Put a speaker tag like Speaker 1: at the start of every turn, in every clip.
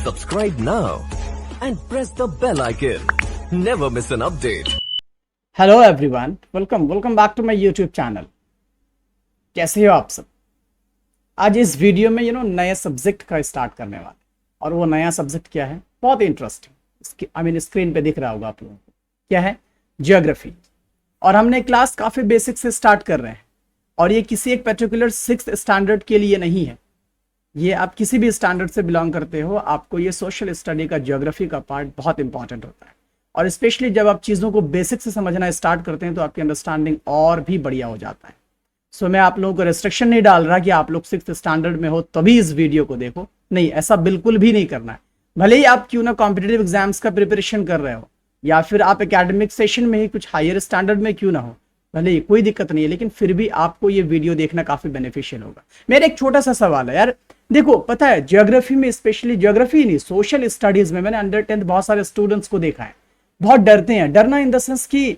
Speaker 1: Subscribe now and press the bell icon. Never miss an update.
Speaker 2: Hello everyone, welcome back to my YouTube channel. कैसे हो आप सब? आज इस video में नए सब्जेक्ट का स्टार्ट करने वाले, और वो नया सब्जेक्ट क्या है? बहुत इंटरेस्टिंग। स्क्रीन पे दिख रहा होगा आप लोगों को। क्या है? ज्योग्राफी। और हमने क्लास काफ़ी बेसिक से स्टार्ट कर रहे हैं, और ये किसी एक पर्टिकुलर 6th स्टैंडर्ड के लिए नहीं है। ये आप किसी भी स्टैंडर्ड से बिलोंग करते हो, आपको ये सोशल स्टडी का ज्योग्राफी का पार्ट बहुत इंपॉर्टेंट होता है। और स्पेशली जब आप चीज़ों को बेसिक से समझना स्टार्ट करते हैं तो आपकी अंडरस्टैंडिंग और भी बढ़िया हो जाता है। सो मैं आप लोगों को रेस्ट्रिक्शन नहीं डाल रहा कि आप लोग 6th स्टैंडर्ड में हो तभी इस वीडियो को देखो, नहीं, ऐसा बिल्कुल भी नहीं करना है। भले ही आप क्यों ना कॉम्पिटेटिव एग्जाम्स का प्रिपरेशन कर रहे हो, या फिर आप एकेडमिक सेशन में ही कुछ हायर स्टैंडर्ड में क्यों ना हो, भले ही कोई दिक्कत नहीं है, लेकिन फिर भी आपको ये वीडियो देखना काफी बेनिफिशियल होगा। मेरा एक छोटा सा सवाल है यार, देखो पता है ज्योग्राफी में, स्पेशली ज्योग्राफी नहीं, सोशल स्टडीज में मैंने अंडर 10th बहुत सारे स्टूडेंट्स को देखा है, बहुत डरते हैं। डरना इन द सेंस की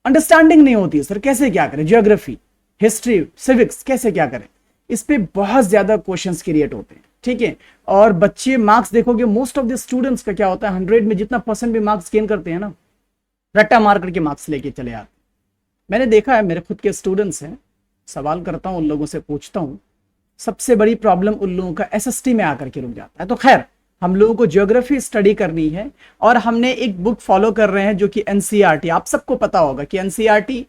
Speaker 2: अंडरस्टैंडिंग नहीं होती है, सर कैसे क्या करें, ज्योग्राफी, हिस्ट्री, सिविक्स कैसे क्या करें, इस पे बहुत ज्यादा क्वेश्चंस क्रिएट होते हैं, ठीक है। और बच्चे मार्क्स देखोगे, मोस्ट ऑफ द स्टूडेंट्स का क्या होता है, 100 में जितना परसेंट भी मार्क्स गेन करते हैं ना, रट्टा मार करके मार्क्स लेके चले आते। मैंने देखा है, मेरे खुद के स्टूडेंट्स हैं, सवाल करता हूं उन लोगों से, पूछता हूं, सबसे बड़ी प्रॉब्लम उन लोगों का एसएसटी में आकर के रुक जाता है। तो खैर, हम लोगों को ज्योग्राफी स्टडी करनी है, और हमने एक बुक फॉलो कर रहे हैं जो कि एनसीईआरटी, आप सबको पता होगा कि एनसीईआरटी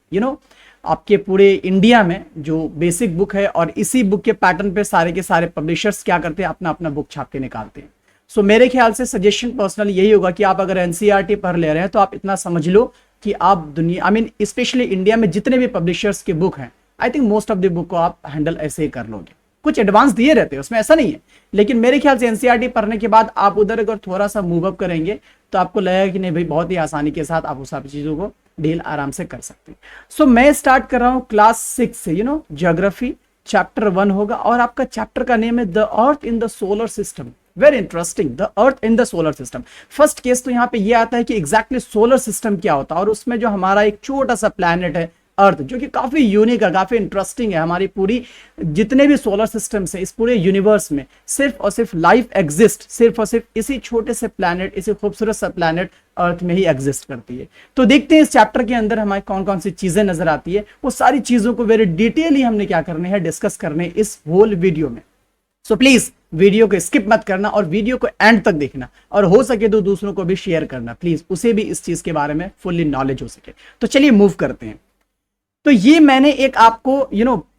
Speaker 2: आपके पूरे इंडिया में जो बेसिक बुक है, और इसी बुक के पैटर्न पे सारे के सारे पब्लिशर्स क्या करते हैं, अपना अपना बुक छाप के निकालते हैं। सो मेरे ख्याल से सजेशन पर्सनल यही होगा कि आप अगर एनसीईआरटी पढ़ ले रहे हैं तो आप इतना समझ लो कि आप दुनिया, स्पेशली इंडिया में जितने भी पब्लिशर्स के बुक हैं, I think most of the book को आप हैंडल ऐसे ही कर लोगे। कुछ एडवांस दिए रहते हैं उसमें, ऐसा नहीं है, लेकिन मेरे ख्याल से एनसीईआरटी पढ़ने के बाद आप उधर अगर थोड़ा सा मूव अप करेंगे तो आपको लगेगा कि नहीं भाई, बहुत ही आसानी के साथ आप उस सब चीजों को डील आराम से कर सकते हैं। सो मैं स्टार्ट कर रहा हूँ क्लास 6 से, ज्योग्राफी चैप्टर 1 होगा, और आपका चैप्टर का नेम है the earth in the solar system. Very interesting, the earth in the solar system. First case तो यहाँ पे ये आता है कि एग्जैक्टली सोलर सिस्टम क्या होता है, और उसमें जो हमारा एक छोटा सा प्लैनेट है अर्थ, जो कि काफी यूनिक है, काफी इंटरेस्टिंग है। हमारी पूरी जितने भी सोलर सिस्टम्स हैं इस पूरे यूनिवर्स में, सिर्फ और सिर्फ लाइफ एग्जिस्ट सिर्फ और सिर्फ इसी छोटे से प्लैनेट, इसी खूबसूरत सा प्लैनेट अर्थ में ही एग्जिस्ट करती है। तो देखते हैं इस चैप्टर के अंदर हमारी कौन कौन सी चीजें नजर आती है, वो सारी चीजों को वेरी डिटेयली हमने क्या करने हैं, डिस्कस करने इस होल वीडियो में। सो प्लीज वीडियो को स्किप मत करना, और वीडियो को एंड तक देखना, और हो सके तो दूसरों को भी शेयर करना प्लीज, उसे भी इस चीज के बारे में फुल्ली नॉलेज हो सके। तो चलिए मूव करते हैं। तो ये मैंने एक आपको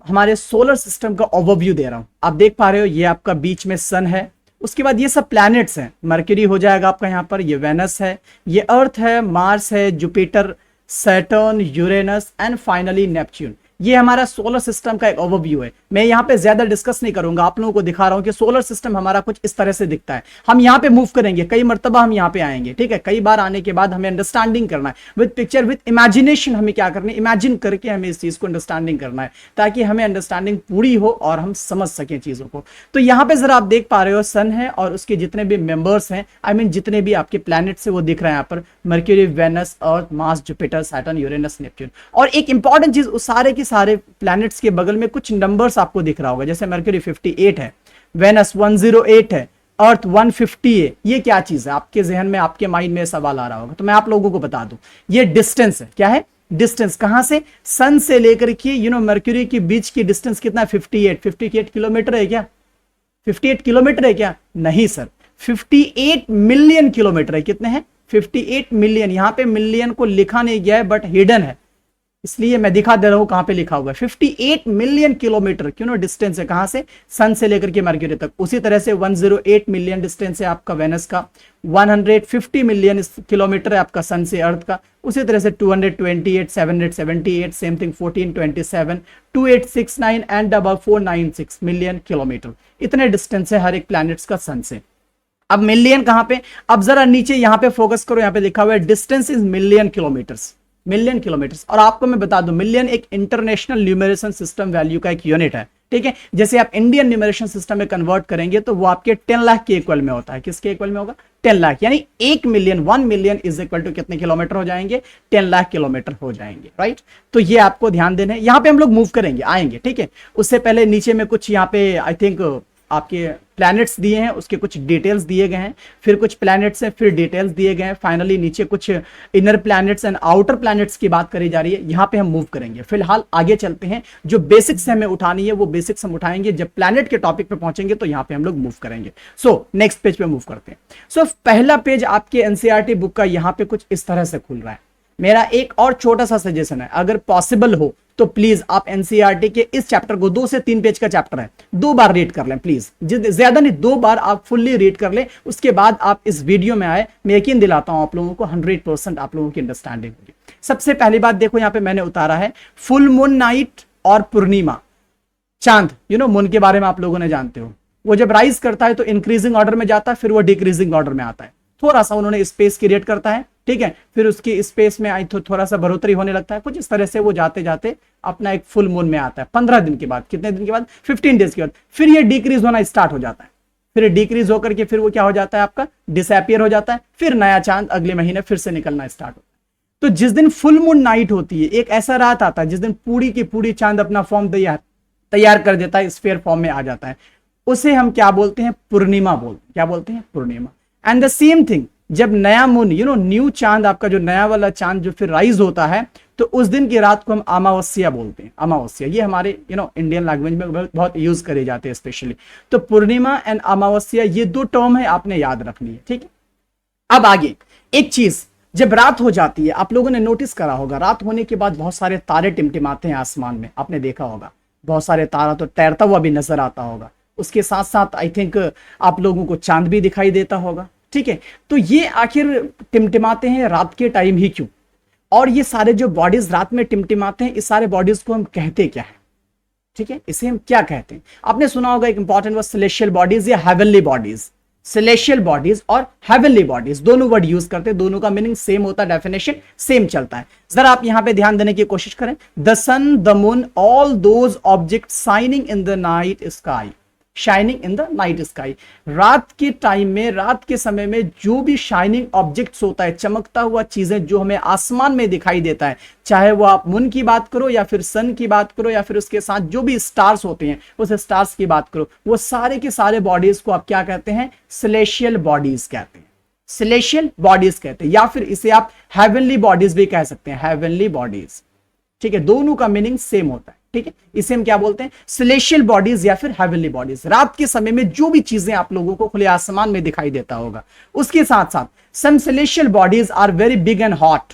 Speaker 2: हमारे सोलर सिस्टम का ओवरव्यू दे रहा हूं। आप देख पा रहे हो, ये आपका बीच में सन है, उसके बाद ये सब प्लैनेट्स हैं। मरकरी हो जाएगा आपका यहाँ पर, ये वेनस है, ये अर्थ है, मार्स है, Jupiter, Saturn, Uranus and finally Neptune. ये हमारा सोलर सिस्टम का एक ओवरव्यू है। मैं यहाँ पे ज्यादा डिस्कस नहीं करूंगा, आप लोगों को दिखा रहा हूं कि सोलर सिस्टम हमारा कुछ इस तरह से दिखता है। हम यहाँ पे मूव करेंगे, कई मर्तबा हम यहाँ पे आएंगे, ठीक है। कई बार आने के बाद हमें अंडरस्टैंडिंग करना है विद पिक्चर, विद इमेजिनेशन। हमें क्या करना है, इमेजिन करके हमें इस चीज को अंडरस्टैंडिंग करना है, ताकि हमें अंडरस्टैंडिंग पूरी हो और हम समझ सकें चीजों को। तो यहाँ पे जरा आप देख पा रहे हो, सन है और उसके जितने भी मेंबर्स हैं, जितने भी आपके प्लैनेट्स है वो दिख रहे हैं यहाँ पर, Mercury, Venus, Earth, Mars, Jupiter, Saturn, Uranus, Neptune. और एक इंपॉर्टेंट चीज, उस सारे के सारे प्लैनेट के बगल में कुछ नंबर्स आपको दिख रहा होगा, जैसे मरकरी 58 है, वेनस 108 है, अर्थ 150 है। ये क्या चीज है? आपके जहन में, आपके माइंड में सवाल आ रहा होगा, तो मैं आप लोगों को बता दूं, ये डिस्टेंस है। क्या है? डिस्टेंस। कहां से? सन से लेकर के मरकरी के बीच की डिस्टेंस कितना है? 58 किलोमीटर है क्या? 58 किलोमीटर है क्या? नहीं सर, 58 मिलियन किलोमीटर है। कितने हैं? 58 मिलियन। यहां पे मिलियन को लिखा नहीं गया है, बट हिडन है, इसलिए मैं दिखा दे रहा हूं कहां पे लिखा हुआ है। 58 मिलियन किलोमीटर डिस्टेंस है, कहां से? सन से लेकर के मरक्यूरी तक। उसी तरह से 108 मिलियन डिस्टेंस है आपका वेनस का, 150 मिलियन किलोमीटर है आपका सन से अर्थ का। उसी तरह से 228, 778, same thing 1427, 2869 and about 496 million kilometre. इतने डिस्टेंस है हर एक प्लैनेट्स का सन से। अब मिलियन कहां पे? अब जरा नीचे यहां पे फोकस करो, यहां पे लिखा हुआ है distance is million kilometres, million kilometres. और आपको मैं बता दूं, मिलियन एक इंटरनेशनल न्यूमरेशन सिस्टम वैल्यू का एक यूनिट है, ठीक है। जैसे आप इंडियन न्यूमरेशन सिस्टम में कन्वर्ट करेंगे तो वो आपके 10 लाख के इक्वल में होता है। किसके इक्वल में होगा? 10 लाख। यानी 1 million, 1 million is equal to कितने किलोमीटर हो जाएंगे? 10 लाख किलोमीटर हो जाएंगे, राइट। तो ये आपको ध्यान देना है। यहां पे हम लोग मूव करेंगे, आएंगे, ठीक है। उससे पहले नीचे में कुछ यहाँ पे आई थिंक आपके प्लैनेट्स दिए हैं, उसके कुछ डिटेल्स दिए गए हैं, फिर कुछ प्लैनेट्स हैं, फिर डिटेल्स दिए गए हैं, फाइनली नीचे कुछ inner planets and outer planets की बात करी जा रही है। यहां पे हम मूव करेंगे। फिलहाल आगे चलते हैं, जो बेसिक्स हमें उठानी है वो बेसिक्स हम उठाएंगे, जब प्लैनेट के टॉपिक पे पहुंचेंगे तो यहां पे हम लोग मूव करेंगे। सो नेक्स्ट पेज पे मूव करते हैं। सो पहला पेज आपके एनसीईआरटी बुक का यहां पे कुछ इस तरह से खुल रहा है। मेरा एक और छोटा सा सजेशन है, अगर पॉसिबल हो तो प्लीज आप एनसीईआरटी के इस चैप्टर को, 2 से 3 पेज का चैप्टर है, 2 बार रीड कर लें प्लीज, ज्यादा नहीं 2 बार आप फुल्ली रीड कर लें। उसके बाद आप इस वीडियो में आए, मैं यकीन दिलाता हूं आप लोगों को 100% आप लोगों की अंडरस्टैंडिंग होगी। सबसे पहली बात देखो, यहां पे मैंने उतारा है फुल मून नाइट और पूर्णिमा चांद। मून के बारे में आप लोगों ने जानते हो, वो जब राइज करता है तो इंक्रीजिंग ऑर्डर में जाता है, फिर वो डिक्रीजिंग ऑर्डर में आता है। थोड़ा सा उन्होंने स्पेस क्रिएट करता है, ठीक है, फिर उसकी स्पेस में आई तो थोड़ा सा बढ़ोतरी होने लगता है, कुछ इस तरह से वो जाते जाते अपना एक फुल मून में आता है 15 दिन के बाद। कितने दिन के बाद? 15 डेज के बाद। फिर ये डिक्रीज होना स्टार्ट हो जाता है, फिर डिक्रीज होकर के फिर वो क्या हो जाता है, आपका डिसअपियर हो जाता है, फिर नया चांद अगले महीने फिर से निकलना स्टार्ट होता है। तो जिस दिन फुल मून नाइट होती है, एक ऐसा रात आता है जिस दिन पूरी की पूरी चांद अपना फॉर्म तैयार कर देता है, स्फीयर फॉर्म में आ जाता है, उसे हम क्या बोलते हैं? पूर्णिमा बोलते हैं। क्या बोलते हैं? पूर्णिमा। एंड द सेम थिंग, जब नया मून न्यू चांद, आपका जो नया वाला चांद जो फिर राइज होता है, तो उस दिन की रात को हम अमावस्या बोलते हैं। अमावस्या, ये हमारे इंडियन लैंग्वेज में बहुत यूज करे जाते हैं स्पेशली। तो पूर्णिमा एंड अमावस्या, ये 2 टर्म है, आपने याद रखनी है, ठीक है। अब आगे एक चीज, जब रात हो जाती है, आप लोगों ने नोटिस करा होगा, रात होने के बाद बहुत सारे तारे टिमटिमाते हैं आसमान में, आपने देखा होगा, बहुत सारे तारा तो तैरता हुआ भी नजर आता होगा। उसके साथ साथ आई थिंक आप लोगों को चांद भी दिखाई देता होगा, ठीक है। तो ये आखिर टिमटिमाते हैं रात के टाइम ही क्यों? और ये सारे जो बॉडीज रात में टिमटिमाते हैं, इस सारे बॉडीज को हम कहते क्या है? ठीक है, इसे हम क्या कहते हैं? आपने सुना होगा एक इंपॉर्टेंट वर्ड, सेलेशियल बॉडीज या हेवनली बॉडीज। सेलेशियल बॉडीज और हेवनली बॉडीज दोनों वर्ड यूज करते हैं, दोनों का मीनिंग सेम होता है, डेफिनेशन सेम चलता है। जरा आप यहां पे ध्यान देने की कोशिश करें। The sun, the moon, all those object shining in the night sky. Shining in the night sky, रात के टाइम में, रात के समय में जो भी शाइनिंग ऑब्जेक्ट्स होता है, चमकता हुआ चीजें जो हमें आसमान में दिखाई देता है, चाहे वो आप मून की बात करो या फिर सन की बात करो या फिर उसके साथ जो भी स्टार्स होते हैं उस स्टार्स की बात करो, वो सारे के सारे बॉडीज को आप क्या कहते हैं? सेलेशियल बॉडीज कहते हैं। सेलेशियल बॉडीज कहते हैं, या फिर इसे आप हेवनली बॉडीज भी कह सकते हैं, हेवनली बॉडीज, ठीक है। दोनों का मीनिंग सेम होता है, ठीक है। इसे हम क्या बोलते हैं? सेलेशियल बॉडीज या फिर हेवनली बॉडीज। रात के समय में जो भी चीजें आप लोगों को खुले आसमान में दिखाई देता होगा, उसके साथ साथ some celestial bodies are very big and hot.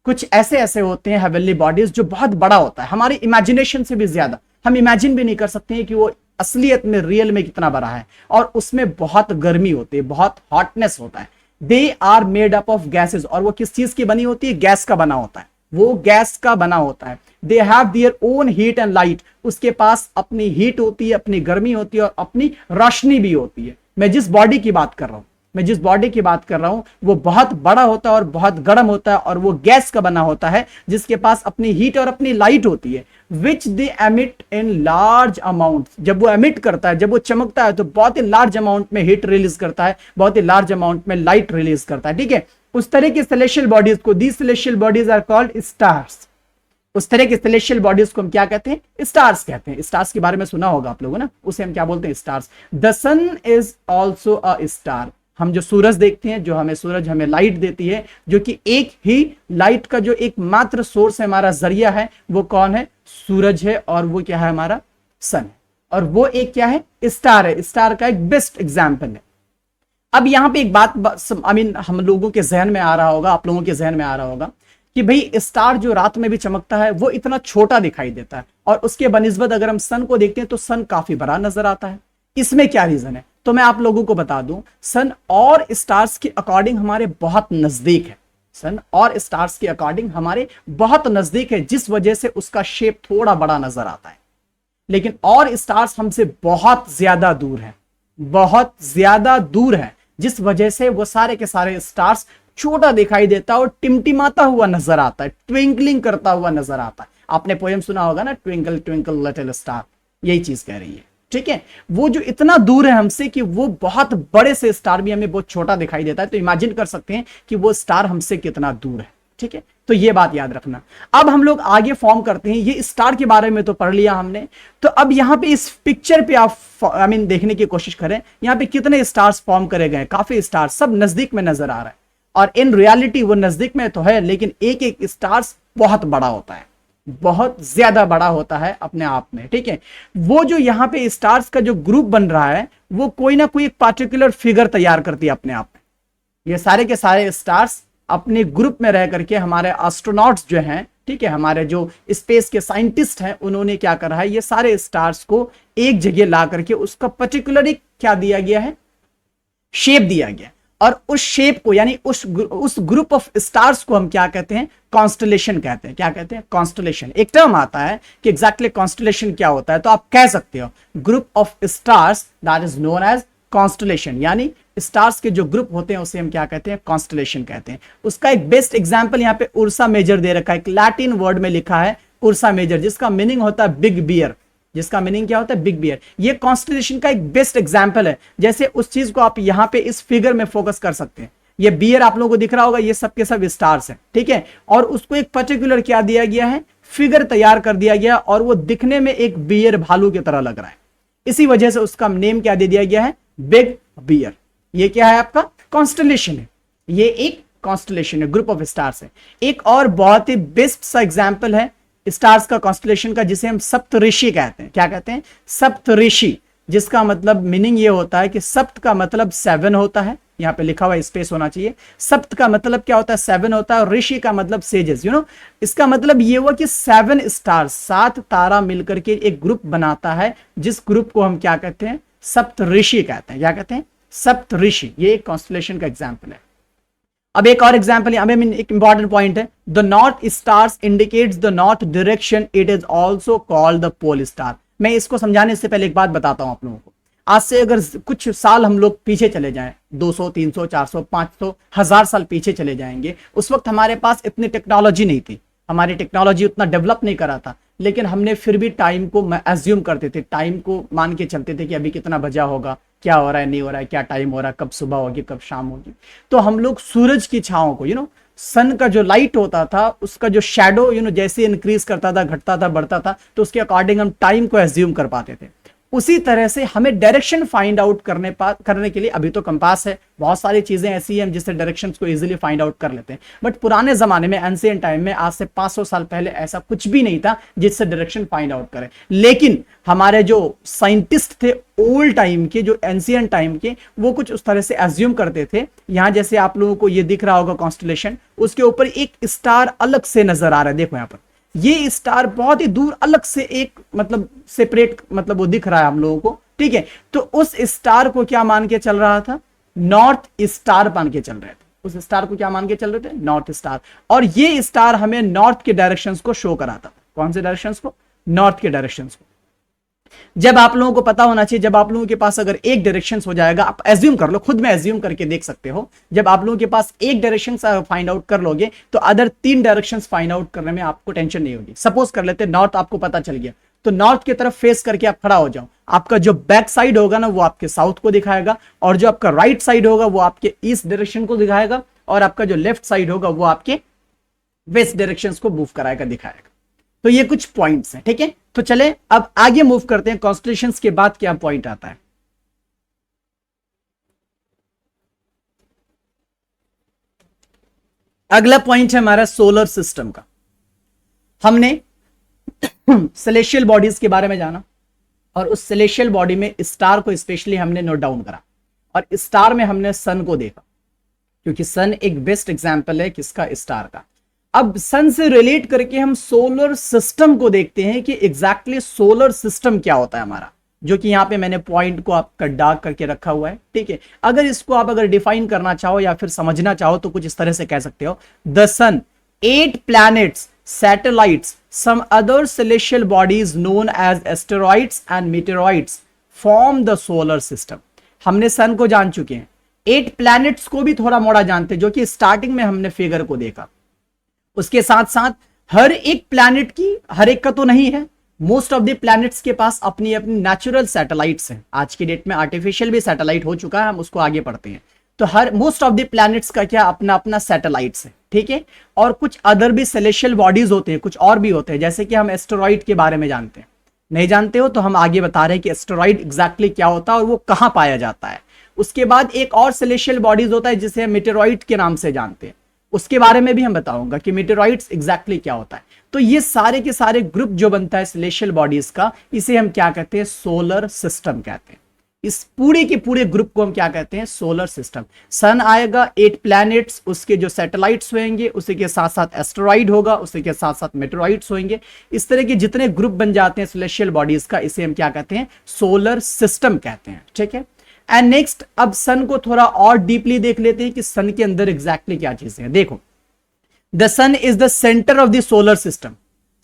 Speaker 2: कुछ ऐसे ऐसे होते हैं हेवनली बॉडीज जो बहुत बड़ा होता है, हमारी इमेजिनेशन से भी ज्यादा, हम इमेजिन भी नहीं कर सकते हैं कि वो असलियत में, रियल में कितना बड़ा है, और उसमें बहुत गर्मी होती है, बहुत हॉटनेस होता है। They are made up of gases, और वो किस चीज की बनी होती है? गैस का बना होता है, वो गैस का बना होता है। They have their own heat and light, उसके पास अपनी हीट होती है, अपनी गर्मी होती है और अपनी रोशनी भी होती है। मैं जिस बॉडी की बात कर रहा हूं वो बहुत बड़ा होता है और बहुत गर्म होता है, और वो गैस का बना होता है जिसके पास अपनी हीट और अपनी लाइट होती है, which they emit in large amount. जब वो एमिट करता है, जब वो चमकता है, तो बहुत ही लार्ज अमाउंट में हीट रिलीज करता है, बहुत ही लार्ज अमाउंट में लाइट रिलीज करता है, ठीक है। उस तरह के सेलेशियल बॉडीज को, the celestial bodies are called stars. उस तरह के सेलेशियल बॉडीज को हम क्या कहते हैं? स्टार्स कहते हैं। स्टार्स के बारे में सुना होगा आप लोगों ने, उसे हम क्या बोलते हैं? Stars. The sun is also a star. हम जो सूरज देखते हैं, जो हमें सूरज हमें लाइट देती है, जो कि एक ही लाइट का जो एकमात्र सोर्स है, हमारा जरिया है, वो कौन है? सूरज है, और वो क्या है? हमारा सन। और वो एक क्या है? स्टार है। स्टार का एक बेस्ट एग्जाम्पल है। अब यहां पे एक बात हम लोगों के जहन में आ रहा होगा, आप लोगों के जहन में आ रहा होगा कि भाई स्टार जो रात में भी चमकता है वो इतना छोटा दिखाई देता है, और उसके बनिस्बत अगर हम सन को देखते हैं तो सन काफी बड़ा नजर आता है। इसमें क्या रीजन है? तो मैं आप लोगों को बता दूं, सन और स्टार्स के अकॉर्डिंग हमारे बहुत नजदीक है। सन और स्टार्स के अकॉर्डिंग हमारे बहुत नजदीक है, जिस वजह से उसका शेप थोड़ा बड़ा नजर आता है। लेकिन और स्टार्स हमसे बहुत ज्यादा दूर है, बहुत ज्यादा दूर है, जिस वजह से वो सारे के सारे स्टार्स छोटा दिखाई देता है और टिमटिमाता हुआ नजर आता है, ट्विंकलिंग करता हुआ नजर आता है। आपने पोएम सुना होगा ना, ट्विंकल ट्विंकल लिटिल स्टार, यही चीज कह रही है, ठीक है। वो जो इतना दूर है हमसे कि वो बहुत बड़े से स्टार भी हमें बहुत छोटा दिखाई देता है, तो इमेजिन कर सकते हैं कि वो स्टार हमसे कितना दूर है, ठीक है। तो ये बात याद रखना। अब हम लोग आगे फॉर्म करते हैं, ये स्टार के बारे में तो पढ़ लिया हमने, तो अब यहां पे इस पिक्चर पे आप देखने की कोशिश करें, यहां पे कितने स्टार्स फॉर्म करे गए, काफी स्टार सब नजदीक में नजर आ रहा है, और इन रियलिटी वो नजदीक में तो है, लेकिन एक एक स्टार्स बहुत बड़ा होता है, बहुत ज्यादा बड़ा होता है अपने आप में, ठीक है। वो जो यहाँ पे स्टार्स का जो ग्रुप बन रहा है, वो कोई ना कोई एक पार्टिकुलर फिगर तैयार करती है अपने आप में। ये सारे के सारे स्टार्स अपने ग्रुप में रह करके हमारे एस्ट्रोनॉट्स जो हैं, ठीक है, हमारे जो स्पेस के साइंटिस्ट हैं, उन्होंने क्या करा है, ये सारे स्टार्स को एक जगह ला करके उसका पर्टिकुलर एक क्या दिया गया है, शेप दिया गया, और उस शेप को यानी उस ग्रुप ऑफ स्टार्स को हम क्या कहते हैं, कॉन्स्टलेशन कहते हैं। क्या कहते हैं, कॉन्स्टलेशन। एक टर्म आता है कि एग्जैक्टली कॉन्स्टलेशन क्या होता है, तो आप कह सकते हो group of stars that is known as constellation, यानी स्टार्स के जो ग्रुप होते हैं उसे हम क्या कहते हैं, कॉन्स्टलेशन कहते हैं। उसका एक बेस्ट एग्जांपल यहाँ पे उर्सा मेजर दे रखा है, एक लैटिन वर्ड में लिखा है उर्सा मेजर, जिसका मीनिंग होता है बिग बियर। जिसका मीनिंग क्या होता है, बिग बियर। ये कॉन्स्टलेशन का एक बेस्ट एग्जांपल है। जैसे उस चीज को आप यहां पे इस फिगर में फोकस कर सकते हैं। ये बियर आप लोगों को दिख रहा होगा, ये सब के सब स्टार्स हैं, ठीक है, और उसको एक पर्टिकुलर क्या दिया गया है, फिगर तैयार कर दिया गया, और वो दिखने में एक बियर भालू की तरह लग रहा है। इसी वजह से उसका नेम क्या दे दिया गया है, बिग बियर। ये क्या है, आपका कॉन्स्टलेशन है। ये एक कॉन्स्टलेशन है, ग्रुप ऑफ स्टार्स है। एक और बहुत ही बेस्ट सा एग्जांपल है स्टार्स का, कॉन्स्टलेशन का, जिसे हम सप्तऋषि कहते हैं। क्या कहते हैं, सप्तऋषि, जिसका मतलब मीनिंग ये होता है कि सप्त का मतलब 7 होता है, यहाँ पे लिखा हुआ स्पेस होना चाहिए। सप्त का मतलब क्या होता है, 7 होता है, और ऋषि का मतलब सेजेस, यू नो। इसका मतलब ये हुआ कि 7 स्टार, 7 तारा मिलकर के एक ग्रुप बनाता है, जिस ग्रुप को हम क्या कहते हैं, सप्तऋषि कहते हैं। क्या कहते हैं, सप्तऋषि। ये एक कॉन्स्टलेशन का एग्जाम्पल है। अब एक और एग्जांपल है, एक इंपॉर्टेंट पॉइंट है, the north stars indicates the north direction, it is also called the pole star. मैं इसको समझाने से पहले एक बात बताता हूं आप लोगों को। आज से अगर कुछ साल हम लोग पीछे चले जाएं, 200, 300, 400, 500, 1000 साल पीछे चले जाएंगे, उस वक्त हमारे पास इतनी टेक्नोलॉजी नहीं थी, हमारी टेक्नोलॉजी उतना डेवलप नहीं करा था, लेकिन हमने फिर भी टाइम को एज्यूम करते थे, टाइम को मान के चलते थे कि अभी कितना बजा होगा, क्या हो रहा है, नहीं हो रहा है, क्या टाइम हो रहा है, कब सुबह होगी, कब शाम होगी। तो हम लोग सूरज की छाओं को, यू नो, सन का जो लाइट होता था, उसका जो शैडो, यू नो, जैसे इंक्रीज करता था, घटता था, बढ़ता था, तो उसके अकॉर्डिंग हम टाइम को एज्यूम कर पाते थे। उसी तरह से हमें डायरेक्शन फाइंड आउट करने के लिए अभी तो कंपास है, बहुत सारी चीजें ऐसी हैं जिससे डायरेक्शंस को इजीली फाइंड आउट कर लेते हैं। बट पुराने जमाने में, एंशिएंट टाइम में, आज से 500 साल पहले ऐसा कुछ भी नहीं था जिससे डायरेक्शन फाइंड आउट करें। लेकिन हमारे जो साइंटिस्ट थे ओल्ड टाइम के, जो एंशिएंट टाइम के, वो कुछ उस तरह से एज्यूम करते थे। यहां जैसे आप लोगों को ये दिख रहा होगा कॉन्स्टलेशन, उसके ऊपर एक स्टार अलग से नजर आ रहा है, देखो यहां पर ये स्टार बहुत ही दूर अलग से एक मतलब सेपरेट, मतलब वो दिख रहा है हम लोगों को, ठीक है। तो उस स्टार को क्या मान के चल रहा था, नॉर्थ स्टार मान के चल रहे थे। उस स्टार को क्या मान के चल रहे थे, नॉर्थ स्टार। और ये स्टार हमें नॉर्थ के डायरेक्शंस को शो कराता था। कौन से डायरेक्शंस को, नॉर्थ के डायरेक्शंस को। जब आप लोगों को पता होना चाहिए, जब आप लोगों के पास अगर एक डायरेक्शन हो जाएगा, आप एज्यूम कर लो, खुद में एज्यूम करके देख सकते हो, जब आप लोगों के पास एक डायरेक्शन फाइंड आउट कर लोगे तो अदर 3 डायरेक्शंस फाइंड आउट करने में आपको टेंशन नहीं होगी। सपोज कर लेते नॉर्थ आपको पता चल गया, तो नॉर्थ की तरफ फेस करके आप खड़ा हो जाओ, आपका जो बैक साइड होगा ना वो आपके साउथ को दिखाएगा, और जो आपका राइट साइड होगा वो आपके ईस्ट डायरेक्शन को दिखाएगा, और आपका जो लेफ्ट साइड होगा वो आपके वेस्ट डायरेक्शन को मूव कराएगा, दिखाएगा। तो ये कुछ पॉइंट्स हैं, ठीक है। तो चले अब आगे मूव करते हैं, कॉन्स्टलेशंस के बाद क्या पॉइंट आता है। अगला पॉइंट है हमारा सोलर सिस्टम का। हमने सेलेशियल बॉडीज के बारे में जाना, और उस सेलेशियल बॉडी में स्टार को स्पेशली हमने नोट डाउन करा, और स्टार में हमने सन को देखा, क्योंकि सन एक बेस्ट एग्जांपल है किसका, स्टार का। अब सन से रिलेट करके हम सोलर सिस्टम को देखते हैं कि एग्जैक्टली सोलर सिस्टम क्या होता है हमारा, जो कि यहां पे मैंने पॉइंट को आपका डार्क करके रखा हुआ है, ठीक है। अगर इसको आप अगर डिफाइन करना चाहो या फिर समझना चाहो तो कुछ इस तरह से कह सकते हो, the sun, 8 planets, satellites, some other celestial bodies known as asteroids and meteoroids form the solar system। हमने सन को जान चुके हैं, 8 planets को भी थोड़ा मोड़ा जानते हैं, जो कि स्टार्टिंग में हमने फिगर को देखा। उसके साथ साथ हर एक प्लैनेट की, हर एक का तो नहीं है, मोस्ट ऑफ द प्लैनेट्स के पास अपनी अपनी नेचुरल सैटेलाइट्स हैं। आज की डेट में आर्टिफिशियल भी सैटेलाइट हो चुका है, हम उसको आगे पढ़ते हैं। तो हर मोस्ट ऑफ द प्लैनेट्स का क्या अपना अपना सैटेलाइट्स है, ठीक है। और कुछ अदर भी सेलेशियल बॉडीज होते हैं, कुछ और भी होते हैं, जैसे कि हम एस्टेरॉइड के बारे में जानते हैं। नहीं जानते हो तो हम आगे बता रहे हैं कि एस्टेरॉइड एग्जैक्टली क्या होता है और वो कहां पाया जाता है। उसके बाद एक और सेलेशियल बॉडीज होता है जिसे हम मीटेरॉइड के नाम से जानते हैं, उसके बारे में भी हम बताऊंगा कि मीटेरॉइड्स एग्जैक्टली क्या होता है। तो ये सारे के सारे ग्रुप जो बनता है सेलेशियल बॉडीज का, इसे हम क्या कहते हैं, सोलर सिस्टम कहते हैं। इस पूरे के पूरे ग्रुप को हम क्या कहते हैं, सोलर सिस्टम। सन आएगा, 8 प्लैनेट्स, उसके जो सैटेलाइट्स होंगे, उसी के साथ साथ एस्टेरॉइड होगा, उसी के साथ साथ मेटेरॉइड्स होंगे। इस तरह के जितने ग्रुप बन जाते हैं सेलेशियल बॉडीज का, इसे हम क्या कहते हैं, सोलर सिस्टम कहते हैं, ठीक है। एंड नेक्स्ट, अब सन को थोड़ा और डीपली देख लेते हैं कि सन के अंदर एग्जैक्टली क्या चीजें हैं। देखो, the sun is the centre of the solar system.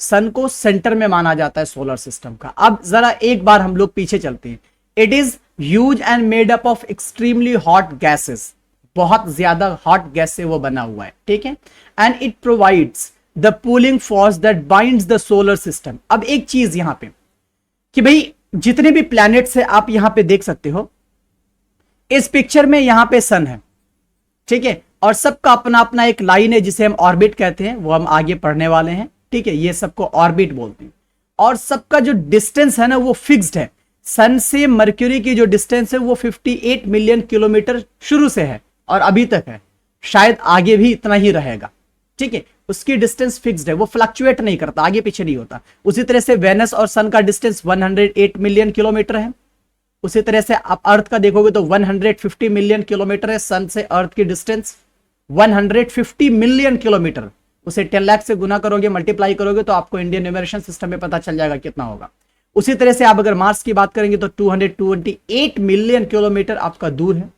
Speaker 2: Sun को सेंटर में माना जाता है सोलर सिस्टम का। अब जरा एक बार हम लोग पीछे चलते हैं। It is huge and made up of extremely hot gases, बहुत ज्यादा हॉट गैस से वो बना हुआ है, ठीक है। And it provides the pulling force that binds the solar system. अब एक चीज यहां पे कि भाई जितने भी प्लैनेट्स है आप यहां पे देख सकते हो, इस पिक्चर में यहां पे सन है, ठीक है, और सबका अपना अपना एक लाइन है जिसे हम ऑर्बिट कहते हैं, वो हम आगे पढ़ने वाले हैं, ठीक है। ये सबको ऑर्बिट बोलते हैं और सबका जो डिस्टेंस है ना वो फिक्स्ड है। सन से मर्क्यूरी की जो डिस्टेंस है वो 58 मिलियन किलोमीटर शुरू से है और अभी तक है, शायद आगे भी इतना ही रहेगा, ठीक है। उसकी डिस्टेंस फिक्स्ड है, वो फ्लक्चुएट नहीं करता, आगे पीछे नहीं होता। उसी तरह से वेनस और सन का डिस्टेंस 108 मिलियन किलोमीटर है। उसी तरह से आप अर्थ का देखोगे तो 150 मिलियन किलोमीटर है सन से अर्थ की डिस्टेंस, 150 मिलियन किलोमीटर। उसे 10 लाख से गुना करोगे, मल्टीप्लाई करोगे तो आपको इंडियन न्यूमरेशन सिस्टम में पता चल जाएगा कितना होगा। उसी तरह से आप अगर मार्स की बात करेंगे तो 228 मिलियन किलोमीटर आपका दूर है।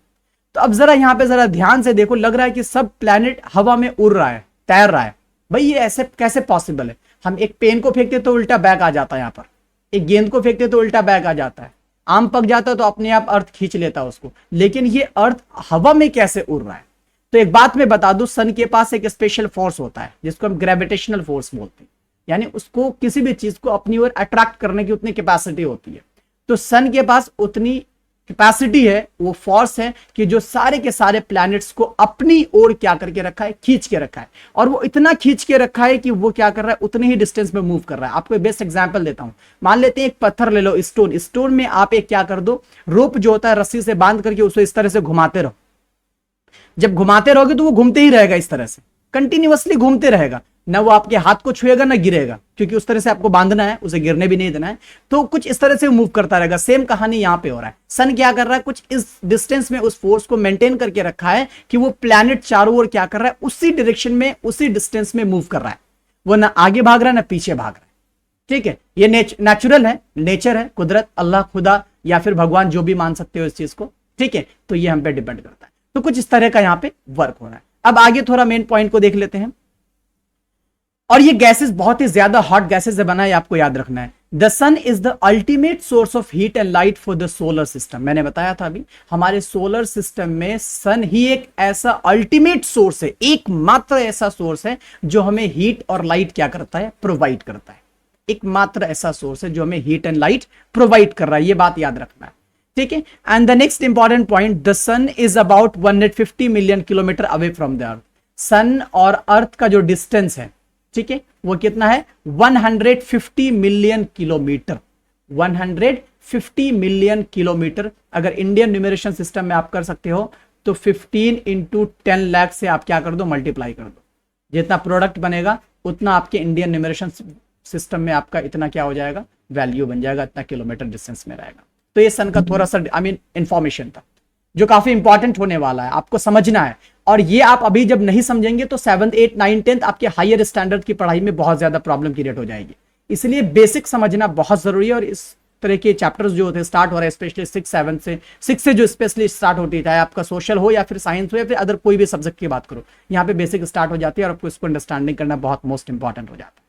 Speaker 2: तो अब जरा यहां पे जरा ध्यान से देखो, लग रहा है कि सब प्लैनेट हवा में उड़ रहा है, तैर रहा है। भाई ये ऐसे कैसे पॉसिबल है? हम एक पेन को फेंकते तो उल्टा बैक आ जाता है, यहां पर एक गेंद को फेंकते तो उल्टा बैक आ जाता है, आम पक जाता तो अपने आप अर्थ खींच लेता उसको, लेकिन ये अर्थ हवा में कैसे उड़ रहा है? तो एक बात मैं बता दूं, सन के पास एक स्पेशल फोर्स होता है जिसको हम ग्रेविटेशनल फोर्स बोलते हैं, यानी उसको किसी भी चीज को अपनी ओर अट्रैक्ट करने की उतनी कैपेसिटी होती है। तो सन के पास उतनी कैपेसिटी है, वो फोर्स है कि जो सारे के सारे प्लैनेट्स को अपनी ओर क्या करके रखा है, खींच के रखा है। और वो इतना खींच के रखा है कि वो क्या कर रहा है, उतनी ही डिस्टेंस में मूव कर रहा है। आपको एक बेस्ट एग्जांपल देता हूं, मान लेते हैं एक पत्थर ले लो, स्टोन, स्टोन में आप एक क्या कर दो, रोप जो होता है रस्सी से बांध करके उसको इस तरह से घुमाते रहो। जब घुमाते रहोगे तो वो घूमते ही रहेगा, इस तरह से कंटिन्यूअसली घूमते रहेगा, ना वो आपके हाथ को छुएगा ना गिरेगा, क्योंकि उस तरह से आपको बांधना है, उसे गिरने भी नहीं देना है। तो कुछ इस तरह से मूव करता रहेगा। सेम कहानी यहां पे हो रहा है। सन क्या कर रहा है, कुछ इस डिस्टेंस में उस फोर्स को मेंटेन करके रखा है कि वो प्लैनेट चारों ओर क्या कर रहा है, उसी डायरेक्शन में, उसी डिस्टेंस में मूव कर रहा है। वो ना आगे भाग रहा है ना पीछे भाग रहा है, ठीक है। ये नेचुरल है, नेचर है, कुदरत, अल्लाह, खुदा या फिर भगवान, जो भी मान सकते हो इस चीज को, ठीक है। तो ये हम पे डिपेंड करता है। तो कुछ इस तरह का यहां पे वर्क हो रहा है। अब आगे थोड़ा मेन पॉइंट को देख लेते हैं। और ये गैसेस बहुत ही ज्यादा हॉट गैसेस से बना है, आपको याद रखना है। The sun is the ultimate source of heat and light for the solar system. मैंने बताया था अभी, हमारे सोलर सिस्टम में सन ही एक ऐसा अल्टीमेट सोर्स है, एकमात्र ऐसा सोर्स है जो हमें हीट और लाइट क्या करता है, प्रोवाइड करता है। एकमात्र ऐसा सोर्स है जो हमें हीट एंड लाइट प्रोवाइड कर रहा है, ये बात याद रखना है, ठीक है। And the next important point, the sun is about 150 million kilometre away from the earth. Sun और अर्थ का जो डिस्टेंस है, ठीक है, वो कितना है, 150 मिलियन किलोमीटर। 150 million kilometre. अगर इंडियन न्यूमरेशन सिस्टम में आप कर सकते हो तो 15 इंटू 10 लाख से आप क्या कर दो, मल्टीप्लाई कर दो। जितना प्रोडक्ट बनेगा उतना आपके इंडियन न्यूमरेशन सिस्टम में आपका इतना क्या हो जाएगा, वैल्यू बन जाएगा, इतना किलोमीटर डिस्टेंस में रहेगा। तो ये सन का थोड़ा सा इंफॉर्मेशन था जो काफी इंपॉर्टेंट होने वाला है, आपको समझना है। और ये आप अभी जब नहीं समझेंगे तो 7th 8th 9th 10th आपके हायर स्टैंडर्ड की पढ़ाई में बहुत ज्यादा प्रॉब्लम क्रिएट हो जाएगी। इसलिए बेसिक समझना बहुत जरूरी है। और इस तरह के चैप्टर्स जो होते हैं स्टार्ट हो रहे हैं स्पेशली 6 से जो स्पेशली स्टार्ट होती है, चाहे आपका सोशल हो या फिर साइंस हो या फिर अदर कोई भी सब्जेक्ट की बात करो, यहाँ पे बेसिक स्टार्ट हो जाती है और आपको इसको अंडरस्टैंडिंग करना बहुत मोस्ट इंपॉर्टेंट हो जाता है।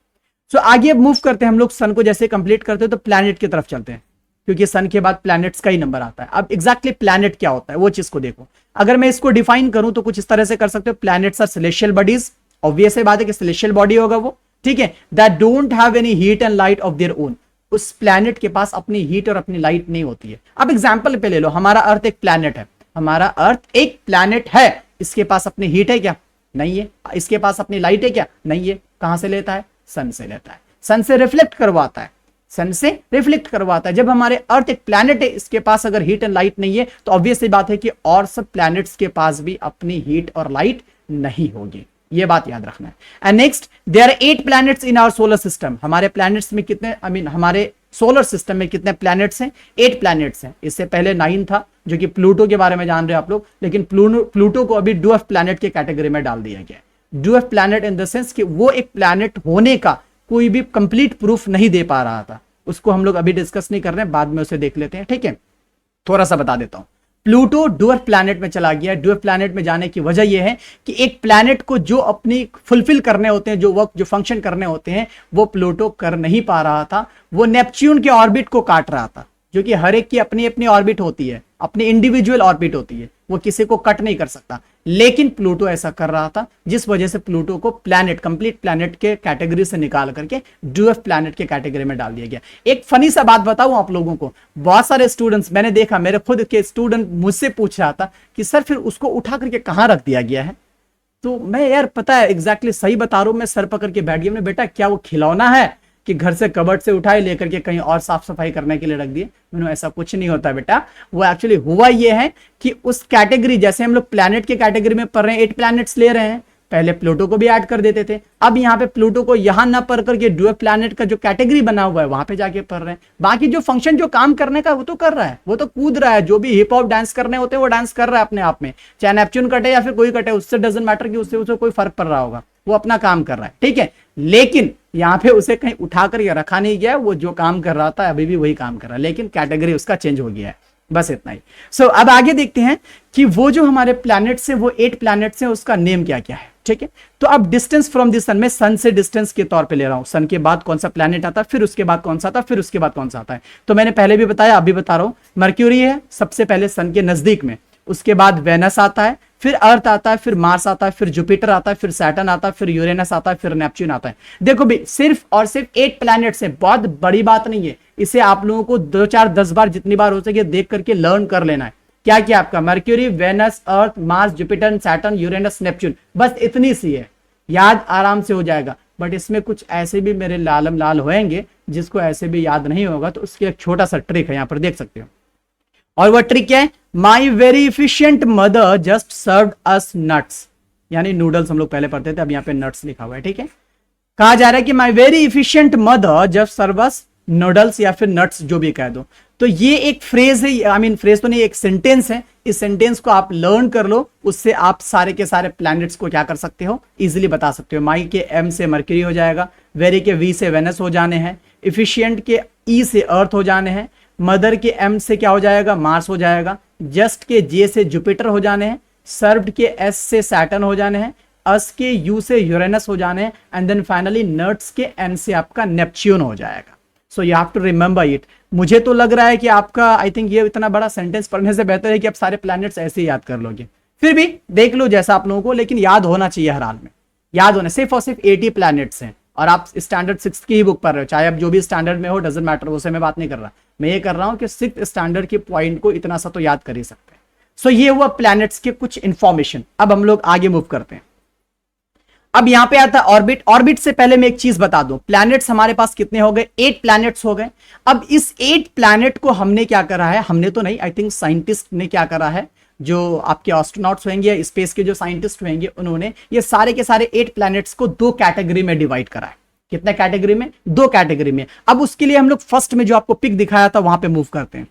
Speaker 2: सो आगे मूव करते हैं हम लोग, सन को जैसे कंप्लीट करते हैं तो प्लैनेट की तरफ चलते हैं, क्योंकि सन के बाद प्लैनेट्स का ही नंबर आता है। अब एग्जैक्टली प्लैनेट क्या होता है वो चीज को देखो। अगर मैं इसको डिफाइन करूं तो कुछ इस तरह से कर सकते हो, planets are celestial bodies. Obvious है बात है कि सेलेशियल बॉडी होगा वो, ठीक है, that don't have any heat and light of their own. उस प्लैनेट के पास अपनी हीट और अपनी लाइट नहीं होती है। अब एग्जांपल पे ले लो, हमारा अर्थ एक प्लैनेट है, हमारा अर्थ एक प्लैनेट है, इसके पास अपनी हीट है क्या? नहीं है। इसके पास अपनी लाइट है क्या? नहीं है। कहां से लेता है? सन से लेता है। सन से रिफ्लेक्ट करवाता है, सन से रिफ्लेक्ट करवाता है। जब हमारे अर्थ एक प्लैनेट है, इसके पास अगर हीट एंड लाइट नहीं है, तो ऑब्वियस सी बात है कि और सब प्लैनेट्स के पास भी अपनी हीट और लाइट नहीं होगी। ये बात याद रखना है। And next, there are 8 planets in our solar system. हमारे प्लैनेट्स में कितने, हमारे सोलर सिस्टम में कितने प्लैनेट्स हैं? 8 प्लैनेट्स हैं। इससे पहले 9 था, जो कि प्लूटो के बारे में जान रहे हो आप लोग, लेकिन प्लूटो को अभी ड्वार्फ प्लैनेट के कैटेगरी में डाल दिया गया। Dwarf planet in the sense कि वो एक प्लैनेट होने का कोई भी कंप्लीट प्रूफ नहीं दे पा रहा था। उसको हम लोग अभी डिस्कस नहीं कर रहे हैं, बाद में उसे देख लेते हैं, ठीक है। थोड़ा सा बता देता हूं। प्लूटो ड्वार्फ प्लैनेट में चला गया। ड्वार्फ प्लैनेट में जाने की वजह यह है कि एक प्लैनेट को जो अपनी फुलफिल करने होते हैं, जो वर्क, जो फंक्शन करने होते हैं, वो प्लूटो कर नहीं पा रहा था। वो नेपच्यून के ऑर्बिट को काट रहा था, जो कि हर एक की अपनी अपनी ऑर्बिट होती है, अपनी इंडिविजुअल ऑर्बिट होती है, वो किसी को कट नहीं कर सकता। लेकिन प्लूटो ऐसा कर रहा था, जिस वजह से प्लूटो को प्लैनेट, कंप्लीट प्लैनेट के कैटेगरी से निकाल करके ड्वार्फ प्लैनेट के कैटेगरी में डाल दिया गया। एक फनी सा बात बताऊं आप लोगों को, बहुत सारे स्टूडेंट्स मैंने देखा, मेरे खुद के स्टूडेंट मुझसे पूछ रहा था कि सर फिर उसको उठा करके कहां रख दिया गया है? तो मैं यार पता है एग्जैक्टली सही बता रहा हूं, मैं सर पकड़ के बैठ गया। मैंने बेटा क्या वो खिलौना है कि घर से कबर्ड से उठाए लेकर के कहीं और साफ सफाई करने के लिए रख दिए? मैंने ऐसा कुछ नहीं होता बेटा। वो एक्चुअली हुआ ये है कि उस कैटेगरी, जैसे हम लोग प्लैनेट के कैटेगरी में पढ़ रहे हैं, 8 प्लैनेट्स ले रहे हैं, पहले प्लूटो को भी ऐड कर देते थे। अब यहाँ पे प्लूटो को यहां ना पढ़ करके ड्वार्फ प्लैनेट का जो कैटेगरी बना हुआ है वहां पे जाके पढ़ रहे हैं। बाकी जो फंक्शन, जो काम करने का, वो तो कर रहा है, वो तो कूद रहा है। जो भी हिप हॉप डांस करने होते हैं वो डांस कर रहा है अपने आप में, चाहे नेपच्यून कटे या फिर कोई कटे, उससे डजंट मैटर कि उससे कोई फर्क पड़ रहा होगा, वो अपना काम कर रहा है, ठीक है। लेकिन यहाँ पे उसे कहीं उठा कर रखा नहीं गया, वो जो काम कर रहा था अभी भी वही काम कर रहा है, लेकिन कैटेगरी उसका चेंज हो गया है, बस इतना ही। सो अब आगे देखते हैं कि वो जो हमारे प्लैनेट्स हैं, वो 8 प्लैनेट्स हैं, उसका नेम क्या क्या है, ठीक है। तो अब डिस्टेंस फ्रॉम द सन में सन से डिस्टेंस के तौर पे ले रहा हूं। सन के बाद कौन सा प्लैनेट आता है, फिर उसके बाद कौन सा आता है, फिर उसके बाद कौन सा आता है। तो मैंने पहले भी बताया, अभी बता रहा हूं। मर्क्यूरी है सबसे पहले सन के नजदीक में, उसके बाद वेनस आता है, फिर अर्थ आता है, फिर मार्स आता है, फिर जुपिटर आता है, फिर सैटर्न आता है, फिर यूरेनस आता है, फिर नेपच्यून आता है। देखो भी सिर्फ और सिर्फ 8 प्लैनेट्स हैं, बहुत बड़ी बात नहीं है। इसे आप लोगों को 2, 4, 10 बार, जितनी बार हो सके देख करके लर्न कर लेना है। क्या क्या आपका? Mercury, Venus, Earth, Mars, Jupiter, Saturn, Uranus, Neptune, बस इतनी सी है, याद आराम से हो जाएगा। बट इसमें कुछ ऐसे भी मेरे लालम लाल होंगे जिसको ऐसे भी याद नहीं होगा, तो उसके एक छोटा सा ट्रिक है, यहां पर देख सकते हो। और वह ट्रिक क्या है? माई very efficient mother just served us nuts, यानी नूडल्स हम लोग पहले पढ़ते थे, अब यहाँ पे नट्स लिखा हुआ है, ठीक है। कहा जा रहा है कि my very efficient mother just serve us noodles, या फिर नट्स, जो भी कह दो। तो ये एक फ्रेज है, आई मीन फ्रेज तो नहीं, एक सेंटेंस है। इस सेंटेंस को आप लर्न कर लो, उससे आप सारे के सारे प्लैनेट्स को क्या कर सकते हो, इजीली बता सकते हो। माई के एम से मर्क्यूरी हो जाएगा, वेरी के वी से वेनस हो जाने हैं, इफिशियंट के ई से अर्थ हो जाने हैं, मदर के एम से क्या हो जाएगा, मार्स हो जाएगा, जस्ट के जे से जुपिटर हो जाने हैं, सर्व्ड के एस से सैटर्न हो जाने हैं, अस के यू से यूरेनस हो जाने हैं, एंड देन फाइनली नट्स के एन से आपका नेपच्यून हो जाएगा। So you have to remember it. मुझे तो लग रहा है कि आपका, आई थिंक ये इतना बड़ा सेंटेंस पढ़ने से बेहतर है कि आप सारे प्लैनेट्स ऐसे ही याद कर लोगे। फिर भी देख लो जैसा आप लोगों को, लेकिन याद होना चाहिए हर हाल में, याद होना। सिर्फ और सिर्फ 80 प्लैनेट्स हैं, और आप स्टैंडर्ड 6 की ही बुक पढ़ रहे हो, चाहे आप जो भी स्टैंडर्ड में हो, डजंट मैटर, उससे मैं बात नहीं कर रहा। मैं ये कर रहा हूं कि 6th स्टैंडर्ड के पॉइंट को इतना सा तो याद कर ही सकते हैं। सो ये हुआ प्लैनेट्स के कुछ इंफॉर्मेशन। अब हम लोग आगे मूव करते हैं। अब यहां पे आता है ऑर्बिट। ऑर्बिट से पहले मैं एक चीज बता दूं, प्लैनेट्स हमारे पास कितने हो गए? 8 प्लैनेट्स हो गए। अब इस 8 प्लैनेट को हमने क्या करा है, हमने तो नहीं, आई थिंक साइंटिस्ट ने क्या करा है, जो आपके एस्ट्रोनॉट्स होंगे या स्पेस के जो साइंटिस्ट होंगे, उन्होंने ये सारे के सारे 8 प्लैनेट्स को 2 कैटेगरी में डिवाइड करा है। कितने कैटेगरी में? 2 कैटेगरी में। अब उसके लिए हम लोग फर्स्ट में जो आपको पिक दिखाया था वहां पे मूव करते हैं।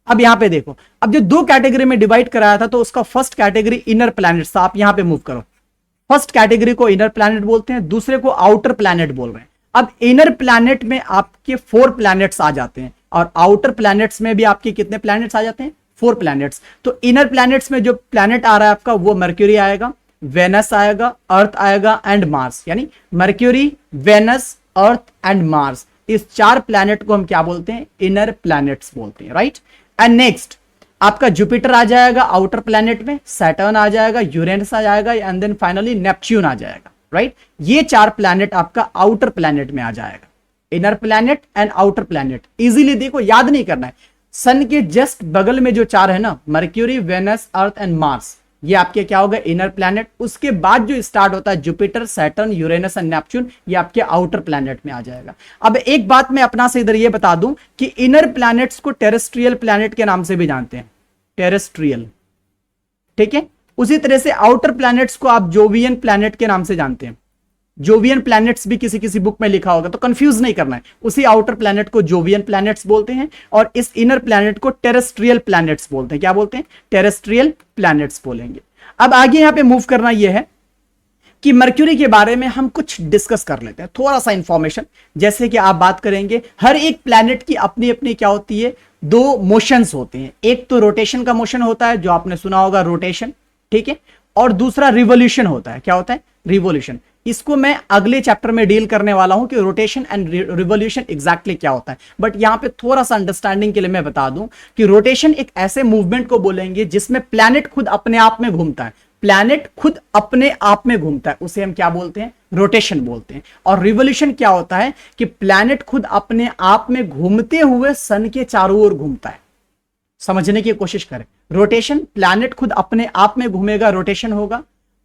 Speaker 2: अब यहां पे देखो, अब जो 2 कैटेगरी में डिवाइड कराया था, तो उसका फर्स्ट कैटेगरी इनर प्लैनेट्स था। आप यहां पे मूव करो। फर्स्ट कैटेगरी को इनर प्लैनेट बोलते हैं, दूसरे को आउटर प्लैनेट बोल रहे हैं। अब इनर प्लैनेट में आपके 4 प्लैनेट्स आ जाते हैं, और आउटर प्लैनेट्स में भी आपके कितने प्लैनेट्स आ जाते हैं? 4 प्लैनेट्स। तो इनर प्लैनेट्स में जो प्लैनेट आ रहा है आपका, वो मर्क्यूरी आएगा, वेनस आएगा, अर्थ आएगा, एंड मार्स। यानी Mercury, Venus, Earth and Mars, इस 4 प्लैनेट को हम क्या बोलते हैं? इनर प्लैनेट्स बोलते हैं, राइट। एंड नेक्स्ट आपका जुपिटर आ जाएगा आउटर प्लैनेट में, सैटर्न आ जाएगा, यूरेनस आ जाएगा, एंड देन फाइनली नेपच्यून आ जाएगा, राइट। ये 4 प्लैनेट आपका आउटर प्लैनेट में आ जाएगा। Inner planet and outer planet, easily देखो, याद नहीं करना है। सन के जस्ट बगल में जो चार है ना, Mercury, Venus, Earth and Mars, ये आपके क्या होगा, इनर प्लैनेट। उसके बाद जो स्टार्ट होता है Jupiter, Saturn, Uranus and Neptune, ये आपके आउटर प्लैनेट में आ जाएगा। अब एक बात मैं अपना से इधर ये बता दूं कि इनर प्लैनेट्स को टेरेस्ट्रियल प्लैनेट के नाम से भी जानते हैं, टेरेस्ट्रियल, ठीक है। उसी तरह से आउटर प्लैनेट्स को आप जोवियन प्लैनेट के नाम से जानते हैं। जोवियन प्लैनेट्स भी किसी किसी बुक में लिखा होगा, तो कंफ्यूज नहीं करना है। उसी आउटर प्लैनेट को जोवियन प्लैनेट्स बोलते हैं और इस इनर प्लैनेट को टेरेस्ट्रियल प्लैनेट्स बोलते हैं। क्या बोलते हैं? टेरेस्ट्रियल प्लैनेट्स बोलेंगे। अब आगे यहां पे मूव करना यह है कि मर्क्यूरी के बारे में हम कुछ डिस्कस कर लेते हैं, थोड़ा सा इंफॉर्मेशन। जैसे कि आप बात करेंगे, हर एक प्लैनेट की अपनी अपनी क्या होती है, दो मोशंस होते हैं। एक तो रोटेशन का मोशन होता है, जो आपने सुना होगा रोटेशन, ठीक है, और दूसरा रिवोल्यूशन होता है। क्या होता है? रिवोल्यूशन। इसको मैं अगले चैप्टर में डील करने वाला हूं कि रोटेशन एंड रिवोल्यूशन एग्जैक्टली क्या होता है। बट यहां पे थोड़ा सा अंडरस्टैंडिंग के लिए मैं बता दूं कि रोटेशन एक ऐसे मूवमेंट को बोलेंगे जिसमें प्लैनेट खुद अपने आप में घूमता है। प्लैनेट खुद अपने आप में घूमता है, उसे हम क्या बोलते हैं? रोटेशन बोलते हैं। और रिवोल्यूशन क्या होता है कि प्लैनेट खुद अपने आप में घूमते हुए सन के चारों ओर घूमता है। समझने की कोशिश करें, रोटेशन प्लैनेट खुद अपने आप में घूमेगा, रोटेशन होगा,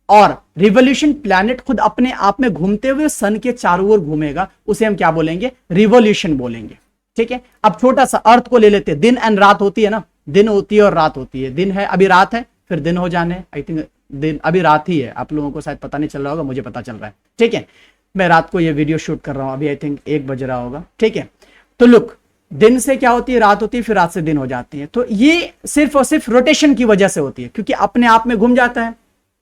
Speaker 2: और रिवोल्यूशन प्लैनेट खुद अपने आप में घूमते हुए सन के चारों ओर घूमेगा, उसे हम क्या बोलेंगे? रिवोल्यूशन बोलेंगे, ठीक है। अब छोटा सा अर्थ को ले लेते हैं। दिन एंड रात होती है ना, दिन होती है और रात होती है। दिन है, अभी रात है, फिर दिन हो जाने, आई थिंक दिन अभी रात ही है, आप लोगों को शायद पता नहीं चल रहा होगा, मुझे पता चल रहा है, ठीक है। मैं रात को ये वीडियो शूट कर रहा हूं, अभी आई थिंक 1 बज रहा होगा, ठीक है। तो लुक, दिन से क्या होती है? रात होती है, फिर रात से दिन हो जाती है। तो ये सिर्फ और सिर्फ रोटेशन की वजह से होती है, क्योंकि अपने आप में घूम जाता है,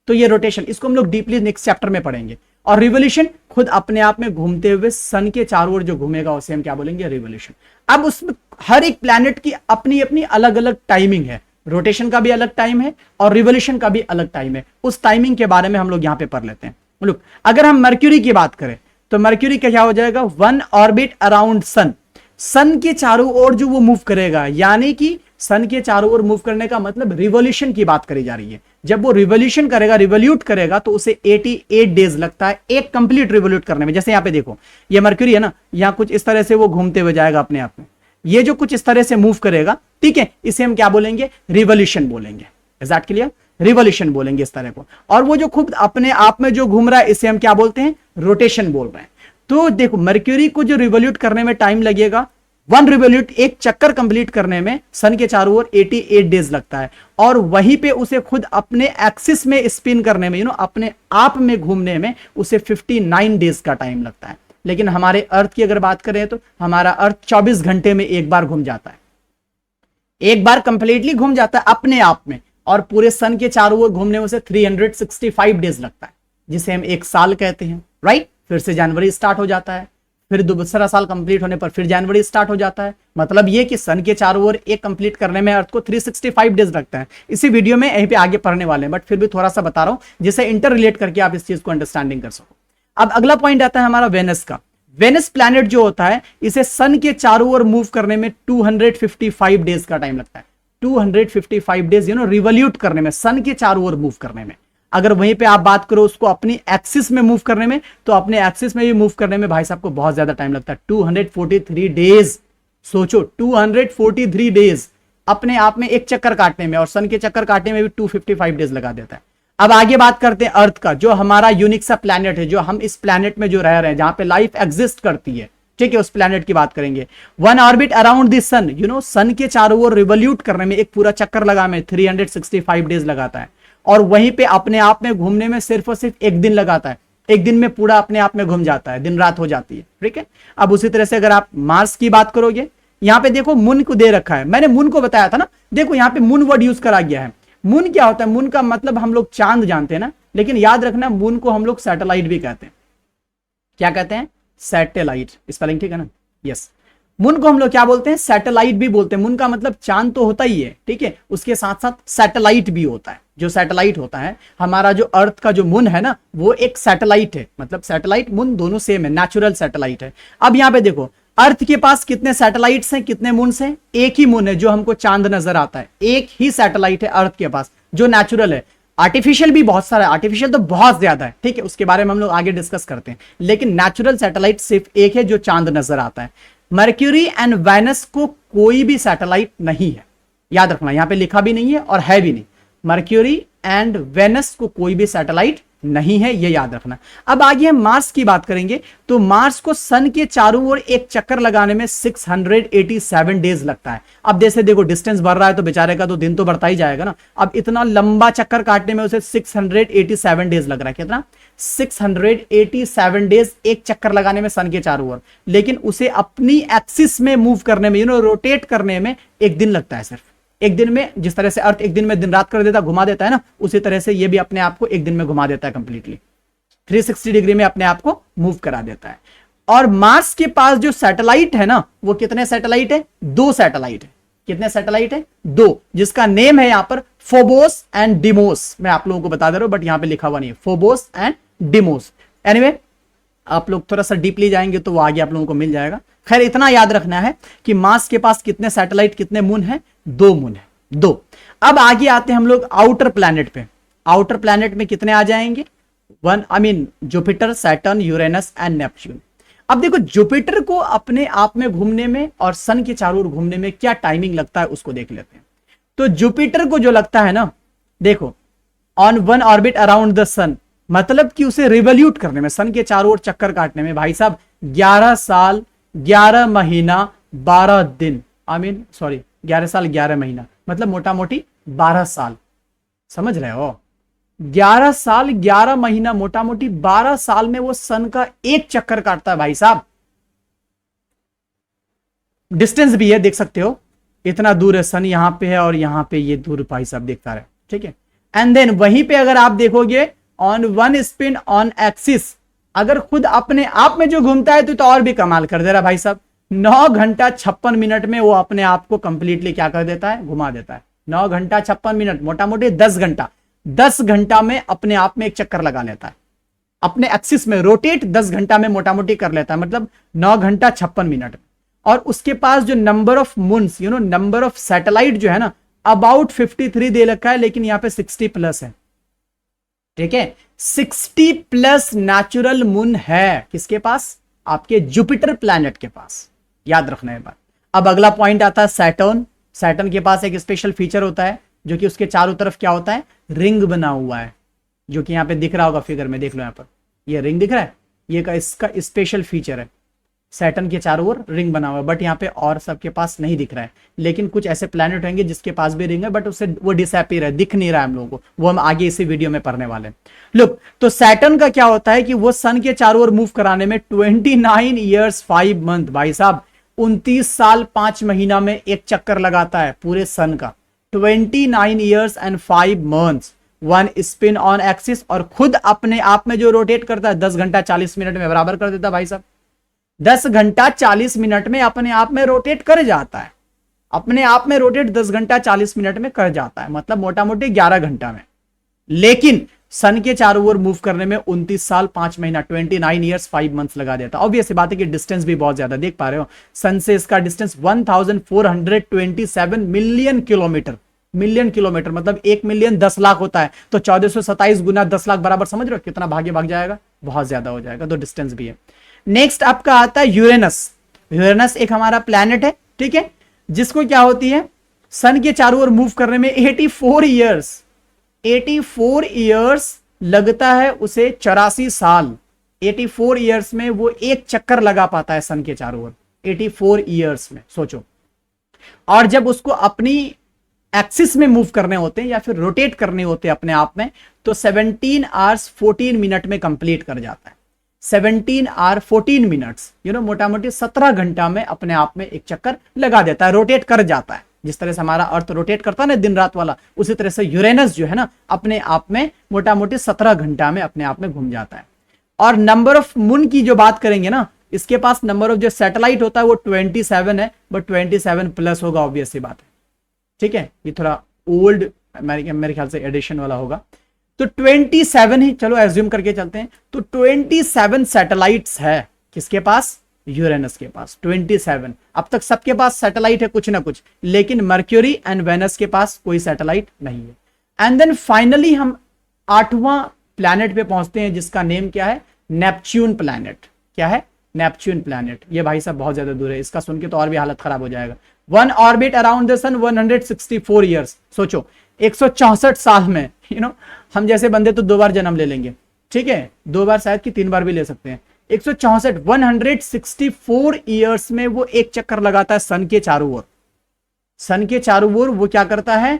Speaker 2: तो ये रोटेशन, इसको हम लोग डीपली नेक्स्ट चैप्टर में पढ़ेंगे। और रिवोल्यूशन खुद अपने आप में घूमते हुए सन के चारों ओर जो घूमेगा, उसे हम क्या बोलेंगे? रिवोल्यूशन। अब उसमें हर एक प्लैनेट की अपनी अपनी अलग अलग टाइमिंग है। रोटेशन का भी अलग टाइम है और रिवोल्यूशन का भी अलग टाइम है। उस टाइमिंग के बारे में हम लोग यहां पे पढ़ लेते हैं। लुक, अगर हम मर्क्यूरी की बात करें तो मर्क्यूरी का क्या हो जाएगा? 1 ऑर्बिट अराउंड सन। सन के चारों ओर जो वो मूव करेगा, यानी कि सन के चारों ओर मूव करने का मतलब रिवोल्यूशन की बात करी जा रही है। जब वो रिवोल्यूशन करेगा, रिवोल्यूट करेगा, तो उसे 88 डेज लगता है एक कंप्लीट रिवोल्यूट करने में। जैसे यहां पे देखो, ये मर्क्यूरी है ना, यहां कुछ इस तरह से वो घूमते हुए जाएगा अपने आप में, ये जो कुछ इस तरह से मूव करेगा, ठीक है, इसे हम क्या बोलेंगे? रिवोल्यूशन बोलेंगे। Is that clear? रिवोल्यूशन बोलेंगे इस तरह को। और वो जो खुद अपने आप में जो घूम रहा है, इसे हम क्या बोलते हैं? रोटेशन बोल रहे हैं। तो देखो, मर्क्यूरी को जो रिवोल्यूट करने में टाइम लगेगा, 1 रिवोल्यूट, एक चक्कर कंप्लीट करने में सन के चारों ओर 88 डेज लगता है। और वहीं पे उसे खुद अपने एक्सिस में स्पिन करने में, अपने आप में घूमने में उसे 59 डेज का टाइम लगता है। लेकिन हमारे अर्थ की अगर बात करें तो हमारा अर्थ 24 घंटे में एक बार घूम जाता है, एक बार कंप्लीटली घूम जाता है अपने आप में। और पूरे सन के चारों ओर घूमने में उसे 365 डेज लगता है, जिसे हम एक साल कहते हैं, राइट। फिर से जनवरी स्टार्ट हो जाता है, फिर दूसरा साल कंप्लीट होने पर फिर जनवरी स्टार्ट हो जाता है। मतलब ये कि सन के चारों ओर एक कंप्लीट करने में अर्थ को 365 डेज लगता है। इसी वीडियो में यहीं पे आगे पढ़ने वाले हैं, बट फिर भी थोड़ा सा बता रहा हूं जिससे इंटर रिलेट करके आप इस चीज को अंडरस्टैंडिंग कर सको। अब अगला पॉइंट आता है हमारा वेनस का। वेनस प्लैनेट जो होता है, इसे सन के चारों ओर मूव करने में 255 डेज का टाइम लगता है। 255 डेज रिवोल्यूट करने में, सन के चारों ओर मूव करने में। अगर वहीं पे आप बात करो उसको अपनी एक्सिस में मूव करने में, तो अपने एक्सिस में भी मूव करने में भाई साहब को बहुत ज्यादा टाइम लगता है, 243 डेज। सोचो, 243 डेज अपने आप में एक चक्कर काटने में, और सन के चक्कर काटने में भी 255 डेज लगा देता है। अब आगे बात करते हैं अर्थ का, जो हमारा यूनिक सा प्लैनेट है, जो हम इस प्लैनेट में जो रह रहे हैं, जहां पे लाइफ एग्जिस्ट करती है, ठीक है, उस प्लैनेट की बात करेंगे। 1 ऑर्बिट अराउंड द सन, सन के चारों ओर रिवोल्यूट करने में, एक पूरा चक्कर लगा में 365 डेज लगाता है। और वहीं पे अपने आप में घूमने में सिर्फ और सिर्फ एक दिन लगाता है। एक दिन में पूरा अपने आप में घूम जाता है, दिन रात हो जाती है, ठीक है। अब उसी तरह से अगर आप मार्स की बात करोगे, यहां पे देखो मून को दे रखा है, मैंने मून को बताया था ना, देखो यहां पे मून वर्ड यूज करा गया है। मून क्या होता है? मून का मतलब हम लोग चांद जानते हैं ना, लेकिन याद रखना मून को हम लोग सैटेलाइट भी कहते हैं। क्या कहते हैं? सैटेलाइट। स्पेलिंग ठीक है ना? यस। मून को हम लोग क्या बोलते हैं? सैटेलाइट भी बोलते हैं। मून का मतलब चांद तो होता ही है, ठीक है, उसके साथ साथ सैटेलाइट भी होता है। जो सैटेलाइट होता है, हमारा जो अर्थ का जो मून है ना, वो एक सैटेलाइट है। मतलब सैटेलाइट मून दोनों सेम है, नेचुरल सैटेलाइट है। अब यहां पे देखो, अर्थ के पास कितने सैटेलाइट्स हैं, कितने मून्स हैं? एक ही मून है जो हमको चांद नजर आता है, एक ही सैटेलाइट है अर्थ के पास जो नेचुरल है। आर्टिफिशियल भी बहुत सारा है, आर्टिफिशियल तो बहुत ज्यादा है, ठीक है, उसके बारे में हम लोग आगे डिस्कस करते हैं। लेकिन नेचुरल सैटेलाइट सिर्फ एक है जो चांद नजर आता है। मर्क्यूरी एंड वेनस को कोई भी सैटेलाइट नहीं है, याद रखना, यहां पे लिखा भी नहीं है और है भी नहीं। मर्क्यूरी एंड वेनस को कोई भी सैटेलाइट नहीं है, ये याद रखना। अब आगे हम मार्स की बात करेंगे, तो मार्स को सन के चारों ओर एक चक्कर लगाने में 687 डेज लगता है। अब जैसे देखो डिस्टेंस बढ़ रहा है तो बेचारे का तो दिन तो बढ़ता ही जाएगा ना। अब इतना लंबा चक्कर काटने में उसे 687 डेज लग रहा है। कितना? 687 डेज एक चक्कर लगाने में सन के चारों ओर, लेकिन उसे अपनी एक्सिस में मूव करने में, रोटेट करने में एक दिन लगता है सिर्फ। एक दिन में, जिस तरह से अर्थ एक दिन में दिन रात कर देता, घुमा देता है ना, उसी तरह से ये भी अपने आप को एक दिन में घुमा देता है कंप्लीटली, 360 डिग्री में अपने आप को मूव करा देता है। और मार्स के पास जो सैटेलाइट है ना, वो कितने सैटेलाइट है? 2 सैटेलाइट है। कितने सैटेलाइट है? 2, जिसका नेम है यहां पर फोबोस एंड डिमोस। मैं आप लोगों को बता दे रहा हूं, बट यहां पे लिखा हुआ नहीं है, फोबोस एंड डिमोस। एनीवे, आप लोग थोड़ा सा डीपली जाएंगे तो वो आगे आप लोगों को मिल जाएगा। खैर, इतना याद रखना है कि मार्स के पास कितने सैटेलाइट, कितने मून है? 2 मून है, 2। अब आगे आते हैं हम लोग आउटर प्लैनेट पे। आउटर प्लैनेट में कितने आ जाएंगे? 1, Jupiter, Saturn, Uranus and Neptune. अब देखो, जुपिटर को अपने आप में घूमने में और सन के चारों ओर घूमने में क्या टाइमिंग लगता है उसको देख लेते हैं। तो जुपिटर को जो लगता है ना, देखो, ऑन 1 ऑर्बिट अराउंड द सन, मतलब कि उसे रिवॉल्यूट करने में, सन के चारों ओर चक्कर काटने में भाई साहब 11 साल 11 महीना 12 दिन, 11 साल 11 महीना, मतलब मोटा मोटी 12 साल। समझ रहे हो? 11 साल 11 महीना, मोटा मोटी 12 साल में वो सन का एक चक्कर काटता है भाई साहब। डिस्टेंस भी है, देख सकते हो, इतना दूर है सन, यहां पे है और यहां पे ये दूर भाई साहब दिखता रहे, ठीक है। एंड देन वहीं पे अगर आप देखोगे ऑन 1 स्पिन ऑन एक्सिस, अगर खुद अपने आप में जो घूमता है तो और भी कमाल कर दे रहा भाई साहब। 9 घंटा 56 मिनट में वो अपने आप को कंप्लीटली क्या कर देता है? घुमा देता है। 9 घंटा 56 मिनट, मोटा मोटी 10 घंटा, 10 घंटा में अपने आप में एक चक्कर लगा लेता है, अपने एक्सिस में रोटेट 10 घंटा में मोटा मोटी कर लेता है, मतलब 9 घंटा 56 मिनट। और उसके पास जो number of moons, number of satellite जो है ना, अबाउट 53 दे रखा है, लेकिन यहां पे 60 प्लस है, ठीक है। 60 प्लस नेचुरल मून है किसके पास? आपके जुपिटर प्लैनेट के पास, याद रखना है बात। अब अगला पॉइंट आता है सैटर्न। सैटर्न के पास एक स्पेशल फीचर होता है, जो कि उसके चारों तरफ क्या होता है? रिंग बना हुआ है, जो कि यहां पे दिख रहा होगा फिगर में, देख लो यहां पर, ये रिंग दिख रहा है, ये का इसका स्पेशल फीचर है। सैटर्न के चारों ओर रिंग बना हुआ है, बट यहाँ पे और सबके पास नहीं दिख रहा है। लेकिन कुछ ऐसे प्लैनेट होंगे जिसके पास भी रिंग है, बट उससे वो डिसअपीयर है, दिख नहीं रहा है हम लोगों को, वो हम आगे इसी वीडियो में पढ़ने वाले हैं। लुक, तो सैटर्न का क्या होता है कि वो सन के चारों ओर मूव कराने में 29 ईयर्स 5 मंथ, भाई साहब 29 साल 5 महीना में एक चक्कर लगाता है पूरे सन का। 29 years and 5 months, 1 spin on axis, और खुद अपने आप में जो रोटेट करता है 10 घंटा 40 मिनट में बराबर कर देता है भाई साहब। 10 घंटा 40 मिनट में अपने आप में रोटेट कर जाता है, अपने आप में रोटेट 10 घंटा 40 मिनट में कर जाता है, मतलब मोटा मोटी 11 घंटा में। लेकिन सन के चारों ओर मूव करने में 29 साल 5 महीना, 29 ईयर्स 5 मंथ्स लगा देता है। ऑब्वियस बात है कि डिस्टेंस भी बहुत ज्यादा, देख पा रहे हो, सन से इसका distance 1427 million kilometre, million kilometre मतलब 1 मिलियन 10 लाख होता है, तो 1427 गुना 10 लाख बराबर, समझ रहे हो कितना भागे भाग जाएगा? बहुत ज्यादा हो जाएगा, तो डिस्टेंस भी है। नेक्स्ट आपका आता है यूरेनस। यूरेनस एक हमारा प्लैनेट है, ठीक है, जिसको क्या होती है? सन के चारों ओर मूव करने में 84 ईयर्स लगता है उसे, 84 साल, 84 ईयर्स में वो एक चक्कर लगा पाता है सन के चारों ओर, 84 ईयर्स में, सोचो। और जब उसको अपनी एक्सिस में मूव करने होते हैं या फिर रोटेट करने होते हैं अपने आप में, तो 17 आवर्स 14 मिनट में कंप्लीट कर जाता है। 17 आवर 14 मिनट्स, मोटा मोटी 17 घंटा में अपने आप में एक चक्कर लगा देता है, रोटेट कर जाता है। जिस तरह से हमारा अर्थ रोटेट करता है ना दिन रात वाला, उसी तरह से यूरेनस जो है ना, अपने आप में मोटा मोटी 17 घंटा में अपने आप में घूम जाता है। और नंबर ऑफ मून की जो बात करेंगे ना, इसके पास नंबर ऑफ जो सैटेलाइट होता है वो 27 है, बट 27 प्लस होगा, ऑब्वियस सी बात है, ठीक है। ये थोड़ा ओल्ड मेरे ख्याल से एडिशन वाला होगा, तो 27 ही चलो एज्यूम करके चलते हैं। तो 27 सैटेलाइट्स है किसके पास? यूरेनस के पास 27। अब तक सबके पास सैटेलाइट है कुछ ना कुछ, लेकिन मर्क्यूरी एंड वेनस के पास कोई सैटेलाइट नहीं है। एंड देन फाइनली हम 8वां प्लैनेट पे पहुंचते हैं, जिसका नेम क्या है? Neptune planet. क्या है? नेपच्यून प्लैनेट, ये भाई साहब बहुत ज्यादा दूर है, इसका सुन के तो और भी हालत खराब हो जाएगा। One orbit around the sun 164 years. सोचो 164 साल में, हम जैसे बंदे तो 2 बार जन्म ले लेंगे, ठीक है, 2 बार शायद कि 3 बार भी ले सकते हैं। 164 ईयर्स में वो एक चक्कर लगाता है सन के चारों ओर। सन के चारों ओर वो क्या करता है,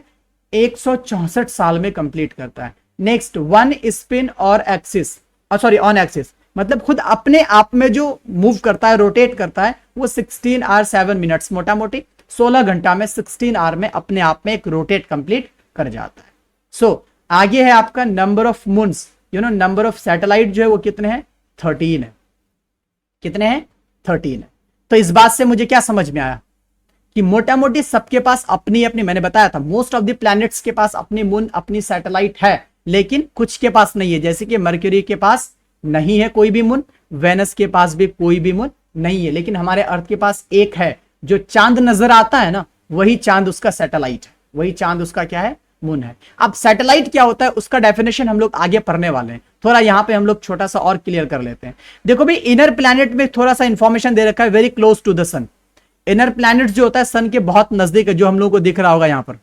Speaker 2: 164 साल में कंप्लीट करता है। नेक्स्ट, वन स्पिन और एक्सिस, सॉरी ऑन एक्सिस, मतलब खुद अपने आप में जो मूव करता है, रोटेट करता है, वो 16 आवर 7 मिनट्स, मोटा मोटी 16 घंटा में 16 आवर में अपने आप में एक रोटेट कंप्लीट कर जाता है। सो आगे है आपका number of moons, number of satellite जो है वो कितने हैं, 13 है। कितने हैं, 13 है। तो इस बात से मुझे क्या समझ में आया कि मोटा मोटी सबके पास अपनी अपनी, मैंने बताया था मोस्ट ऑफ द प्लैनेट्स के पास अपनी मून, अपनी सैटेलाइट है, लेकिन कुछ के पास नहीं है। जैसे कि मरक्यूरी के पास नहीं है कोई भी मून, वेनस के पास भी कोई भी मून नहीं है, लेकिन हमारे अर्थ के पास एक है। जो चांद नजर आता है ना, वही चांद उसका सैटेलाइट है, वही चांद उसका क्या है, मून है। अब सैटेलाइट क्या होता है उसका डेफिनेशन हम लोग आगे पढ़ने वाले हैं, थोड़ा यहां पे हम लोग छोटा सा और क्लियर कर लेते हैं। देखो भाई, इनर प्लैनेट में थोड़ा सा इंफॉर्मेशन दे रखा है, very close to the sun. Inner planet जो होता है सन के बहुत नजदीक है, जो हम लोग को दिख रहा होगा यहां पर,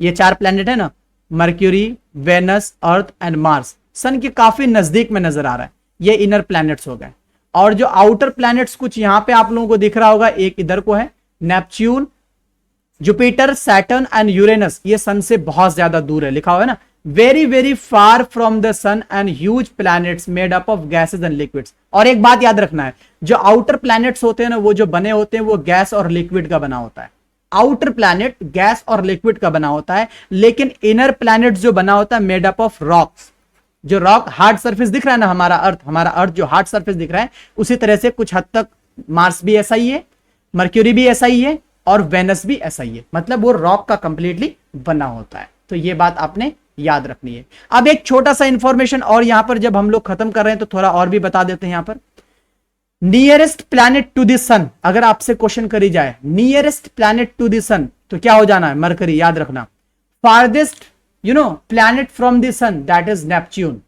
Speaker 2: ये 4 प्लैनेट है ना, Mercury, Venus, Earth and Mars, sun के काफी नजदीक में नजर आ रहा है, ये इनर प्लैनेट्स हो गए। और जो आउटर प्लैनेट्स कुछ यहां पे आप लोगों को दिख रहा होगा, एक इधर को है Neptune, Jupiter, Saturn and Uranus, ये सन से बहुत ज्यादा दूर है, लिखा हुआ है ना, very very far from the sun and huge planets made up of gases and liquids. और एक बात याद रखना है, जो आउटर प्लैनेट्स होते हैं ना, वो जो बने होते हैं वो गैस और लिक्विड का बना होता है। आउटर प्लैनेट गैस और लिक्विड का बना होता है, लेकिन इनर प्लैनेट जो बना होता है मेड अप ऑफ रॉक्स। जो रॉक हार्ड सरफेस दिख रहा है ना, हमारा अर्थ जो हार्ड सरफेस दिख रहा है, उसी तरह से कुछ हद तक मार्स भी ऐसा ही है, मर्क्यूरी भी ऐसा ही है, और वेनस भी ऐसा ही है, मतलब वो रॉक का कंप्लीटली बना होता है। तो ये बात आपने याद रखनी है। अब एक छोटा सा इंफॉर्मेशन और यहां पर जब हम लोग खत्म कर रहे हैं तो थोड़ा और भी बता देते हैं। यहां पर nearest planet to the sun, अगर आपसे क्वेश्चन करी जाए nearest planet to the sun, तो क्या हो जाना है, मरकरी, याद रखना। Farthest planet from the sun, that is Neptune.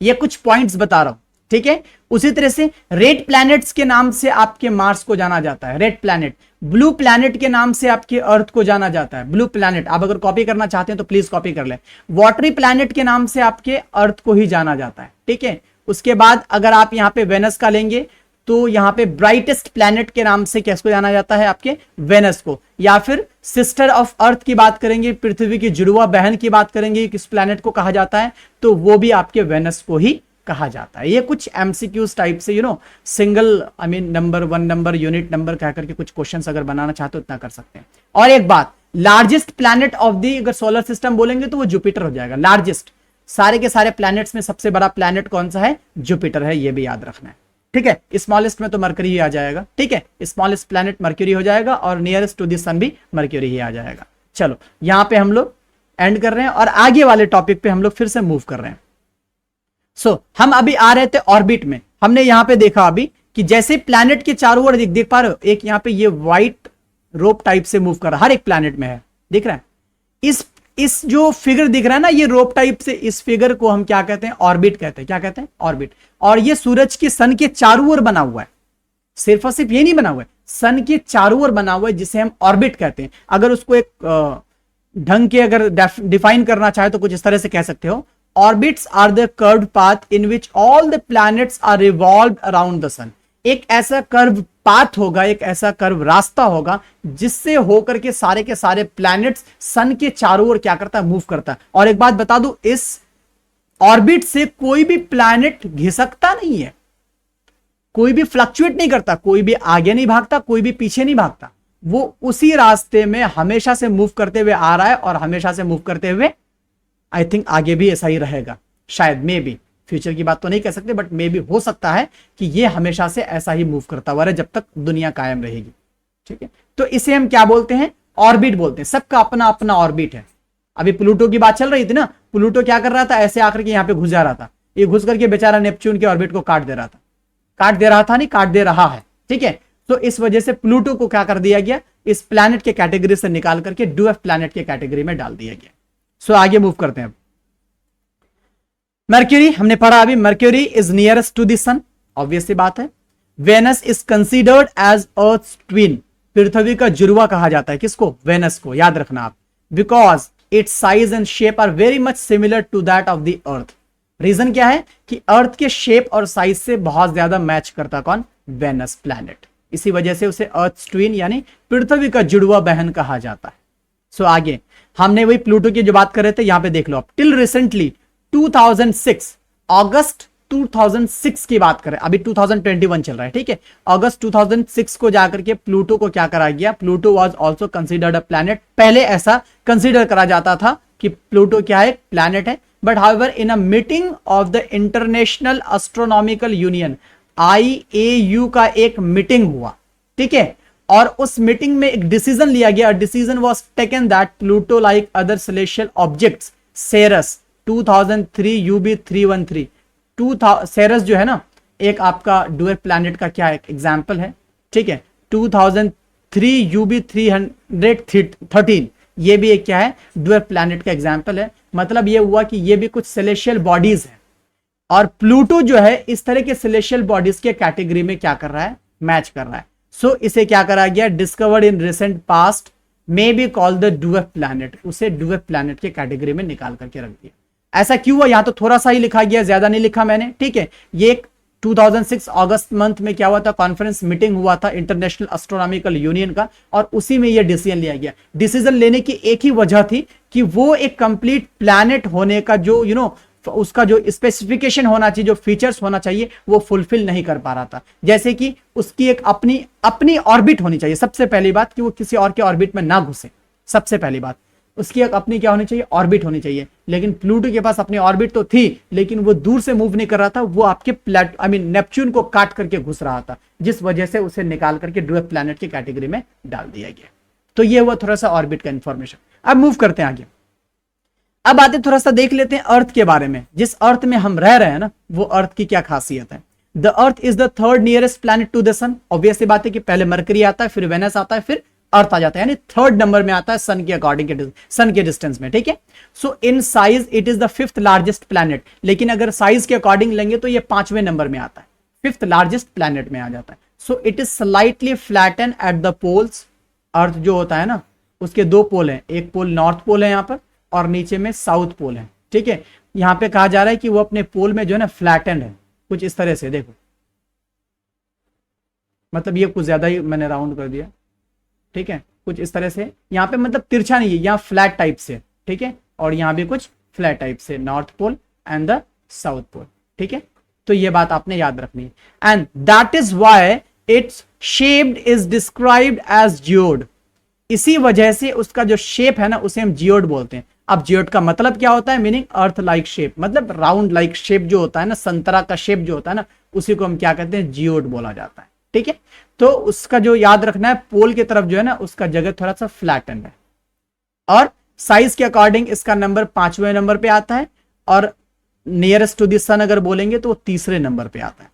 Speaker 2: ये कुछ पॉइंट्स बता रहा हूं, ठीक है। उसी तरह से रेड प्लैनेट्स के नाम से आपके मार्स को जाना जाता है, रेड प्लैनेट। ब्लू प्लैनेट के नाम से आपके अर्थ को जाना जाता है, ब्लू प्लैनेट। आप अगर कॉपी करना चाहते हैं तो प्लीज कॉपी कर लें। वाटरी प्लैनेट के नाम से आपके अर्थ को ही जाना जाता है, ठीक है। उसके बाद अगर आप यहां पे वेनस का लेंगे तो यहां पे ब्राइटेस्ट प्लैनेट के नाम से किसको जाना जाता है, आपके वेनस को। या फिर सिस्टर ऑफ अर्थ की बात करेंगे, पृथ्वी की जुड़वा बहन की बात करेंगे, किस प्लैनेट को कहा जाता है, तो वो भी आपके वेनस को ही कहा जाता है। ये कुछ एमसीक्यूज टाइप से single number, 1 number, unit number कह करके कुछ क्वेश्चंस अगर बनाना चाहते हो इतना कर सकते हैं। और एक बात, लार्जेस्ट प्लैनेट ऑफ दी अगर सोलर सिस्टम बोलेंगे तो वो जुपिटर हो जाएगा, लार्जेस्ट। सारे के सारे प्लैनेट्स में सबसे बड़ा प्लैनेट कौन सा है, जुपिटर है, ये भी याद रखना है, ठीक है। स्मॉलेस्ट में तो मरकरी ही आ जाएगा, ठीक है, स्मॉलेस्ट प्लैनेट मरक्यूरी हो जाएगा, और नियरेस्ट टू द सन भी मरक्यूरी ही आ जाएगा। चलो यहां पे हम लोग एंड कर रहे हैं और आगे वाले टॉपिक पे हम लोग फिर से मूव कर रहे हैं। हम अभी आ रहे थे ऑर्बिट में। हमने यहां पे देखा अभी कि जैसे प्लैनेट के चारों ओर देख पा रहे हो, एक यहां पे ये व्हाइट रोप टाइप से मूव कर रहा है, हर एक प्लैनेट में है, दिख रहा है। इस जो फिगर दिख रहा है ना, ये रोप टाइप से, इस फिगर को हम क्या कहते हैं, ऑर्बिट कहते हैं। क्या कहते हैं, ऑर्बिट। और ये सूरज की सन के चारों ओर बना हुआ है, सिर्फ और सिर्फ ये नहीं बना हुआ है, सन के चारों ओर बना हुआ है, जिसे हम ऑर्बिट कहते हैं। अगर उसको एक ढंग के अगर डिफाइन करना चाहे तो कुछ इस तरह से कह सकते हो, orbits are the curved path in which all the planets are revolved around the sun. एक ऐसा कर्व पाथ होगा, एक ऐसा कर्व रास्ता होगा जिससे होकर के सारे प्लैनेट्स सन के चारों ओर क्या करता है, मूव करता है। और एक बात बता दूं, इस ऑर्बिट से कोई भी प्लैनेट घिसकता नहीं है, कोई भी फ्लक्चुएट नहीं करता, कोई भी आगे नहीं भागता, कोई भी पीछे नहीं भागता। वो उसी रास्ते में हमेशा से मूव करते हुए आ रहा है और हमेशा से मूव करते हुए आई थिंक आगे भी ऐसा ही रहेगा, शायद, मे बी। फ्यूचर की बात तो नहीं कह सकते, बट मे भी हो सकता है कि ये हमेशा से ऐसा ही मूव करता हुआ रहे जब तक दुनिया कायम रहेगी, ठीक है। तो इसे हम क्या बोलते हैं, ऑर्बिट बोलते हैं। सबका अपना अपना ऑर्बिट है। अभी प्लूटो की बात चल रही थी ना, प्लूटो क्या कर रहा था, ऐसे आकर के यहां पे घुस जा रहा था, ये घुस करके बेचारा नेपच्यून के ऑर्बिट को काट दे रहा था, काट दे रहा है, ठीक है। तो इस वजह से प्लूटो को क्या कर दिया गया, इस प्लैनेट के कैटेगरी से निकाल करके डूएफ प्लैनेट के कैटेगरी में डाल दिया गया। आगे मूव करते हैं। मर्क्यूरी हमने पढ़ा अभी, Mercury is nearest to the sun, obvious सी बात है। Venus is considered as Earth twin, पृथ्वी का जुड़वा कहा जाता है किसको? वेनस को, याद रखना आप, because its size and shape are very much similar to that of the Earth. Reason क्या है कि अर्थ के शेप और साइज से बहुत ज्यादा मैच करता कौन? Venus planet. इसी वजह से उसे अर्थ ट्विन यानी पृथ्वी का जुड़वा बहन कहा जाता है। सो आगे हमने वही प्लूटो की जो बात कर रहे थे, यहां पे देख लो आप, टिल रिसेंटली 2006, अगस्त 2006 की बात करें, अभी 2021 चल रहा है, ठीक है, अगस्त 2006 को जाकर के प्लूटो को क्या करा गया? Pluto was also considered a planet. पहले ऐसा कंसीडर करा जाता था कि प्लूटो क्या है? प्लैनेट है। But however in a meeting of the international astronomical union, IAU का एक मीटिंग हुआ, ठीक है, और उस मीटिंग में एक डिसीजन लिया गया। Decision was taken that Pluto like other celestial objects, Ceres 2003 UB313, Ceres जो है ना, एक आपका ड्वेर्फ प्लैनेट का क्या एक एग्जाम्पल है, ठीक है, 2003 UB313, ये भी एक क्या है? ड्वेर्फ प्लैनेट का एग्जाम्पल है। मतलब ये हुआ कि ये भी कुछ सेलेस्टियल बॉडीज है, और प्लूटो जो है इस तरह के सेलेस्टियल बॉडीज के कैटेगरी में क्या कर रहा है? मैच कर रहा है। सो इसे क्या करा गया? Discovered in recent past may be called the dwarf planet, उसे ड्वेर्फ प्लैनेट के कैटेगरी में निकाल करके रख दिया। ऐसा क्यों हुआ? यहां तो थोड़ा सा ही लिखा गया, ज्यादा नहीं लिखा मैंने, ठीक है। ये 2006 अगस्त मंथ में क्या हुआ था? कॉन्फ्रेंस मीटिंग हुआ था इंटरनेशनल एस्ट्रोनॉमिकल यूनियन का, और उसी में यह डिसीजन लिया गया। डिसीजन लेने की एक ही वजह थी कि वो एक कंप्लीट प्लैनेट होने का जो उसका जो स्पेसिफिकेशन होना चाहिए, जो फीचर्स होना चाहिए, वो फुलफिल नहीं कर पा रहा था। जैसे कि उसकी एक अपनी ऑर्बिट होनी चाहिए, सबसे पहली बात, कि वो किसी और के ऑर्बिट में ना घुसे। सबसे पहली बात उसकी एक अपनी क्या होनी चाहिए? ऑर्बिट होनी चाहिए। लेकिन प्लूटो के पास अपनी ऑर्बिट तो थी, लेकिन वो दूर से मूव नहीं कर रहा था, वो आपके नेपच्यून को काट करके घुस रहा था, जिस वजह से उसे निकाल करके ड्वेर्फ प्लैनेट की कैटेगरी में डाल दिया गया। तो ये हुआ थोड़ा सा ऑर्बिट का इंफॉर्मेशन। अब मूव करते हैं आगे। अब आते थोड़ा सा देख लेते हैं अर्थ के बारे में। जिस अर्थ में हम रह रहे हैं ना, वो अर्थ की क्या खासियत है। The Earth is the third nearest planet to the sun. Obvious बात है कि पहले मरकरी आता है, फिर वेनस आता है, फिर अर्थ आ जाता है, यानी थर्ड नंबर में आता है सन के अकॉर्डिंग, सन के डिस्टेंस में, ठीक है। So in size it is the fifth largest planet, लेकिन अगर साइज के अकॉर्डिंग लेंगे तो ये 5वें नंबर में आता है, फिफ्थ लार्जेस्ट प्लैनेट में आ जाता है। So it is slightly flatten at the poles. Earth जो होता है ना, उसके दो पोल हैं, एक पोल नॉर्थ पोल है यहाँ पर, और नीचे में साउथ पोल है, ठीक है। यहां पे कहा जा रहा है कि वो अपने पोल में जो है ना फ्लैटेंड है, कुछ इस तरह से, देखो, मतलब ये कुछ ज्यादा ही मैंने राउंड कर दिया, ठीक है, कुछ इस तरह से। यहाँ पे मतलब तिरछा नहीं है, यहाँ फ्लैट टाइप से, ठीक है, और यहाँ भी कुछ फ्लैट टाइप से, north pole and the south pole, ठीक है। तो ये बात आपने याद रखनी है। And that is why its shaped is described as geoid. इसी वजह से उसका जो शेप है ना, उसे हम जियोड बोलते हैं। अब जियोड का मतलब क्या होता है? मीनिंग अर्थ लाइक शेप, मतलब राउंड लाइक शेप जो होता है ना, संतरा का शेप जो होता है ना, उसी को हम क्या कहते हैं? जियोड बोला जाता है, ठीक है। तो उसका जो याद रखना है, पोल की तरफ जो है ना, उसका जगह थोड़ा सा फ्लैटन है, और साइज के अकॉर्डिंग इसका नंबर 5वें नंबर पे आता है, और नियरेस्ट टू द सन अगर बोलेंगे तो वो 3रे नंबर पे आता है।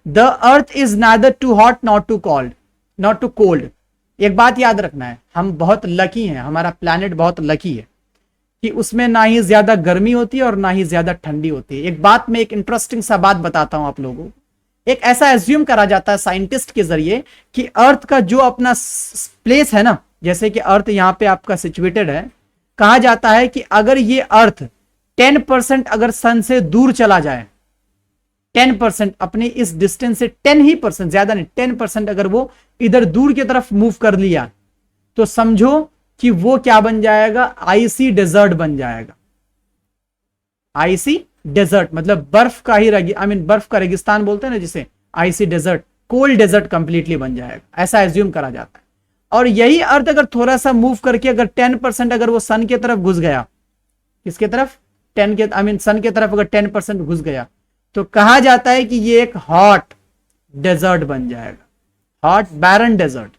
Speaker 2: The Earth is neither too hot not too cold. एक बात याद रखना है, हम बहुत लकी हैं, हमारा प्लैनेट बहुत लकी है कि उसमें ना ही ज्यादा गर्मी होती है और ना ही ज्यादा ठंडी होती है। एक बात में एक इंटरेस्टिंग सा बात बताता हूं आप लोगों को। एक ऐसा एज्यूम करा जाता है साइंटिस्ट के जरिए कि अर्थ का जो अपना प्लेस है ना, जैसे कि अर्थ यहां पे आपका सिचुएटेड है, कहा जाता है कि अगर ये अर्थ 10% अगर सन से दूर चला जाए, 10% अपने इस डिस्टेंस से 10%, ज्यादा नहीं, 10% अगर वो इधर दूर की तरफ मूव कर लिया, तो समझो कि वो क्या बन जाएगा? आईसी डेजर्ट बन जाएगा। आईसी डेजर्ट मतलब बर्फ का ही बर्फ का रेगिस्तान बोलते हैं ना जिसे, icy desert, cold desert completely बन जाएगा, ऐसा एज्यूम करा जाता है। और यही अर्थ अगर थोड़ा सा मूव करके अगर 10% अगर वो सन की तरफ घुस गया, किसके तरफ? सन की तरफ अगर 10% घुस गया, तो कहा जाता है कि ये एक हॉट डेजर्ट बन जाएगा, हॉट बैरन डेजर्ट,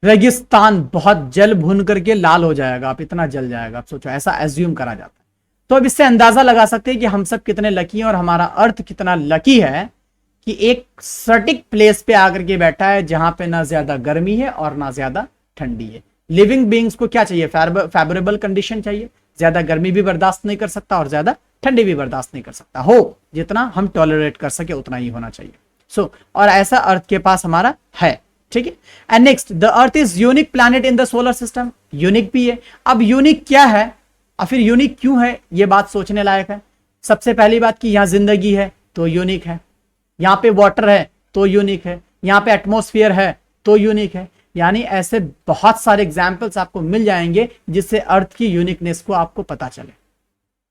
Speaker 2: रेगिस्तान, बहुत जल भुन करके लाल हो जाएगा, आप इतना जल जाएगा, आप सोचो, ऐसा एज्यूम करा जाता है। तो अब इससे अंदाजा लगा सकते हैं कि हम सब कितने लकी हैं और हमारा अर्थ कितना लकी है कि एक सर्टिक प्लेस पे आकर के बैठा है, जहां पे ना ज्यादा गर्मी है और ना ज्यादा ठंडी है। लिविंग बीइंग्स को क्या चाहिए? फेवरेबल कंडीशन चाहिए, ज्यादा गर्मी भी बर्दाश्त नहीं कर सकता और ज्यादा ठंडी भी बर्दाश्त नहीं कर सकता। हो जितना हम टॉलरेट कर सके उतना ही होना चाहिए। सो और ऐसा अर्थ के पास हमारा है, ठीक है। And next, the Earth is unique planet in the solar system. Unique भी है। अब यूनिक क्या है और फिर यूनिक क्यों है, ये बात सोचने लायक है। सबसे पहली बात कि यहां जिंदगी है तो यूनिक है, यहां पे वाटर है तो यूनिक है, यहां पे एटमॉस्फेयर है तो यूनिक है। यानी ऐसे बहुत सारे एग्जाम्पल्स आपको मिल जाएंगे जिससे अर्थ की यूनिकनेस को आपको पता चले,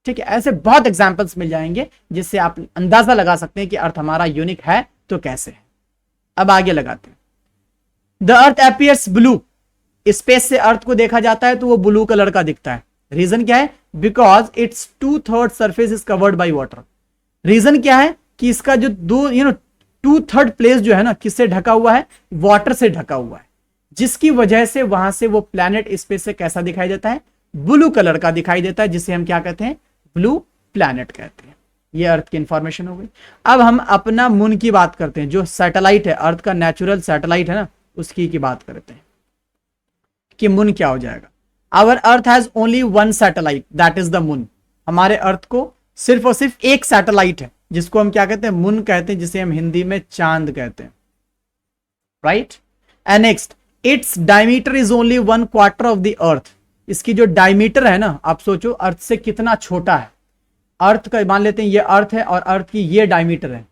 Speaker 2: ठीक है। ऐसे बहुत एग्जाम्पल्स मिल जाएंगे जिससे आप अंदाजा लगा सकते हैं कि अर्थ हमारा यूनिक है तो कैसे है। अब आगे लगाते हैं। The earth appears blue. Space से अर्थ को देखा जाता है तो वो ब्लू कलर का दिखता है। रीजन क्या है? Because its 2/3 surface is covered by water. Reason क्या है कि इसका जो 2/3 प्लेस जो है ना किससे ढका हुआ है? वाटर से ढका हुआ है, जिसकी वजह से वहां से वो प्लैनेट स्पेस से कैसा दिखाई देता है? ब्लू कलर का दिखाई देता है, जिसे हम क्या कहते हैं? ब्लू प्लैनेट कहते हैं। ये अर्थ की इंफॉर्मेशन हो गई। अब हम अपना मून की बात करते हैं, जो सैटेलाइट है, अर्थ का नेचुरल सैटेलाइट है ना, उसकी की बात करते हैं कि मून क्या हो जाएगा। Our earth has only one satellite, that is the moon. हमारे अर्थ को सिर्फ और सिर्फ एक सैटेलाइट है, जिसको हम क्या कहते हैं? मून कहते हैं, जिसे हम हिंदी में चांद कहते हैं, right. And next, its diameter is only 1/4 of the अर्थ। इसकी जो डायमीटर है ना, आप सोचो अर्थ से कितना छोटा है। अर्थ का मान लेते हैं ये अर्थ है और अर्थ की ये डायमीटर है,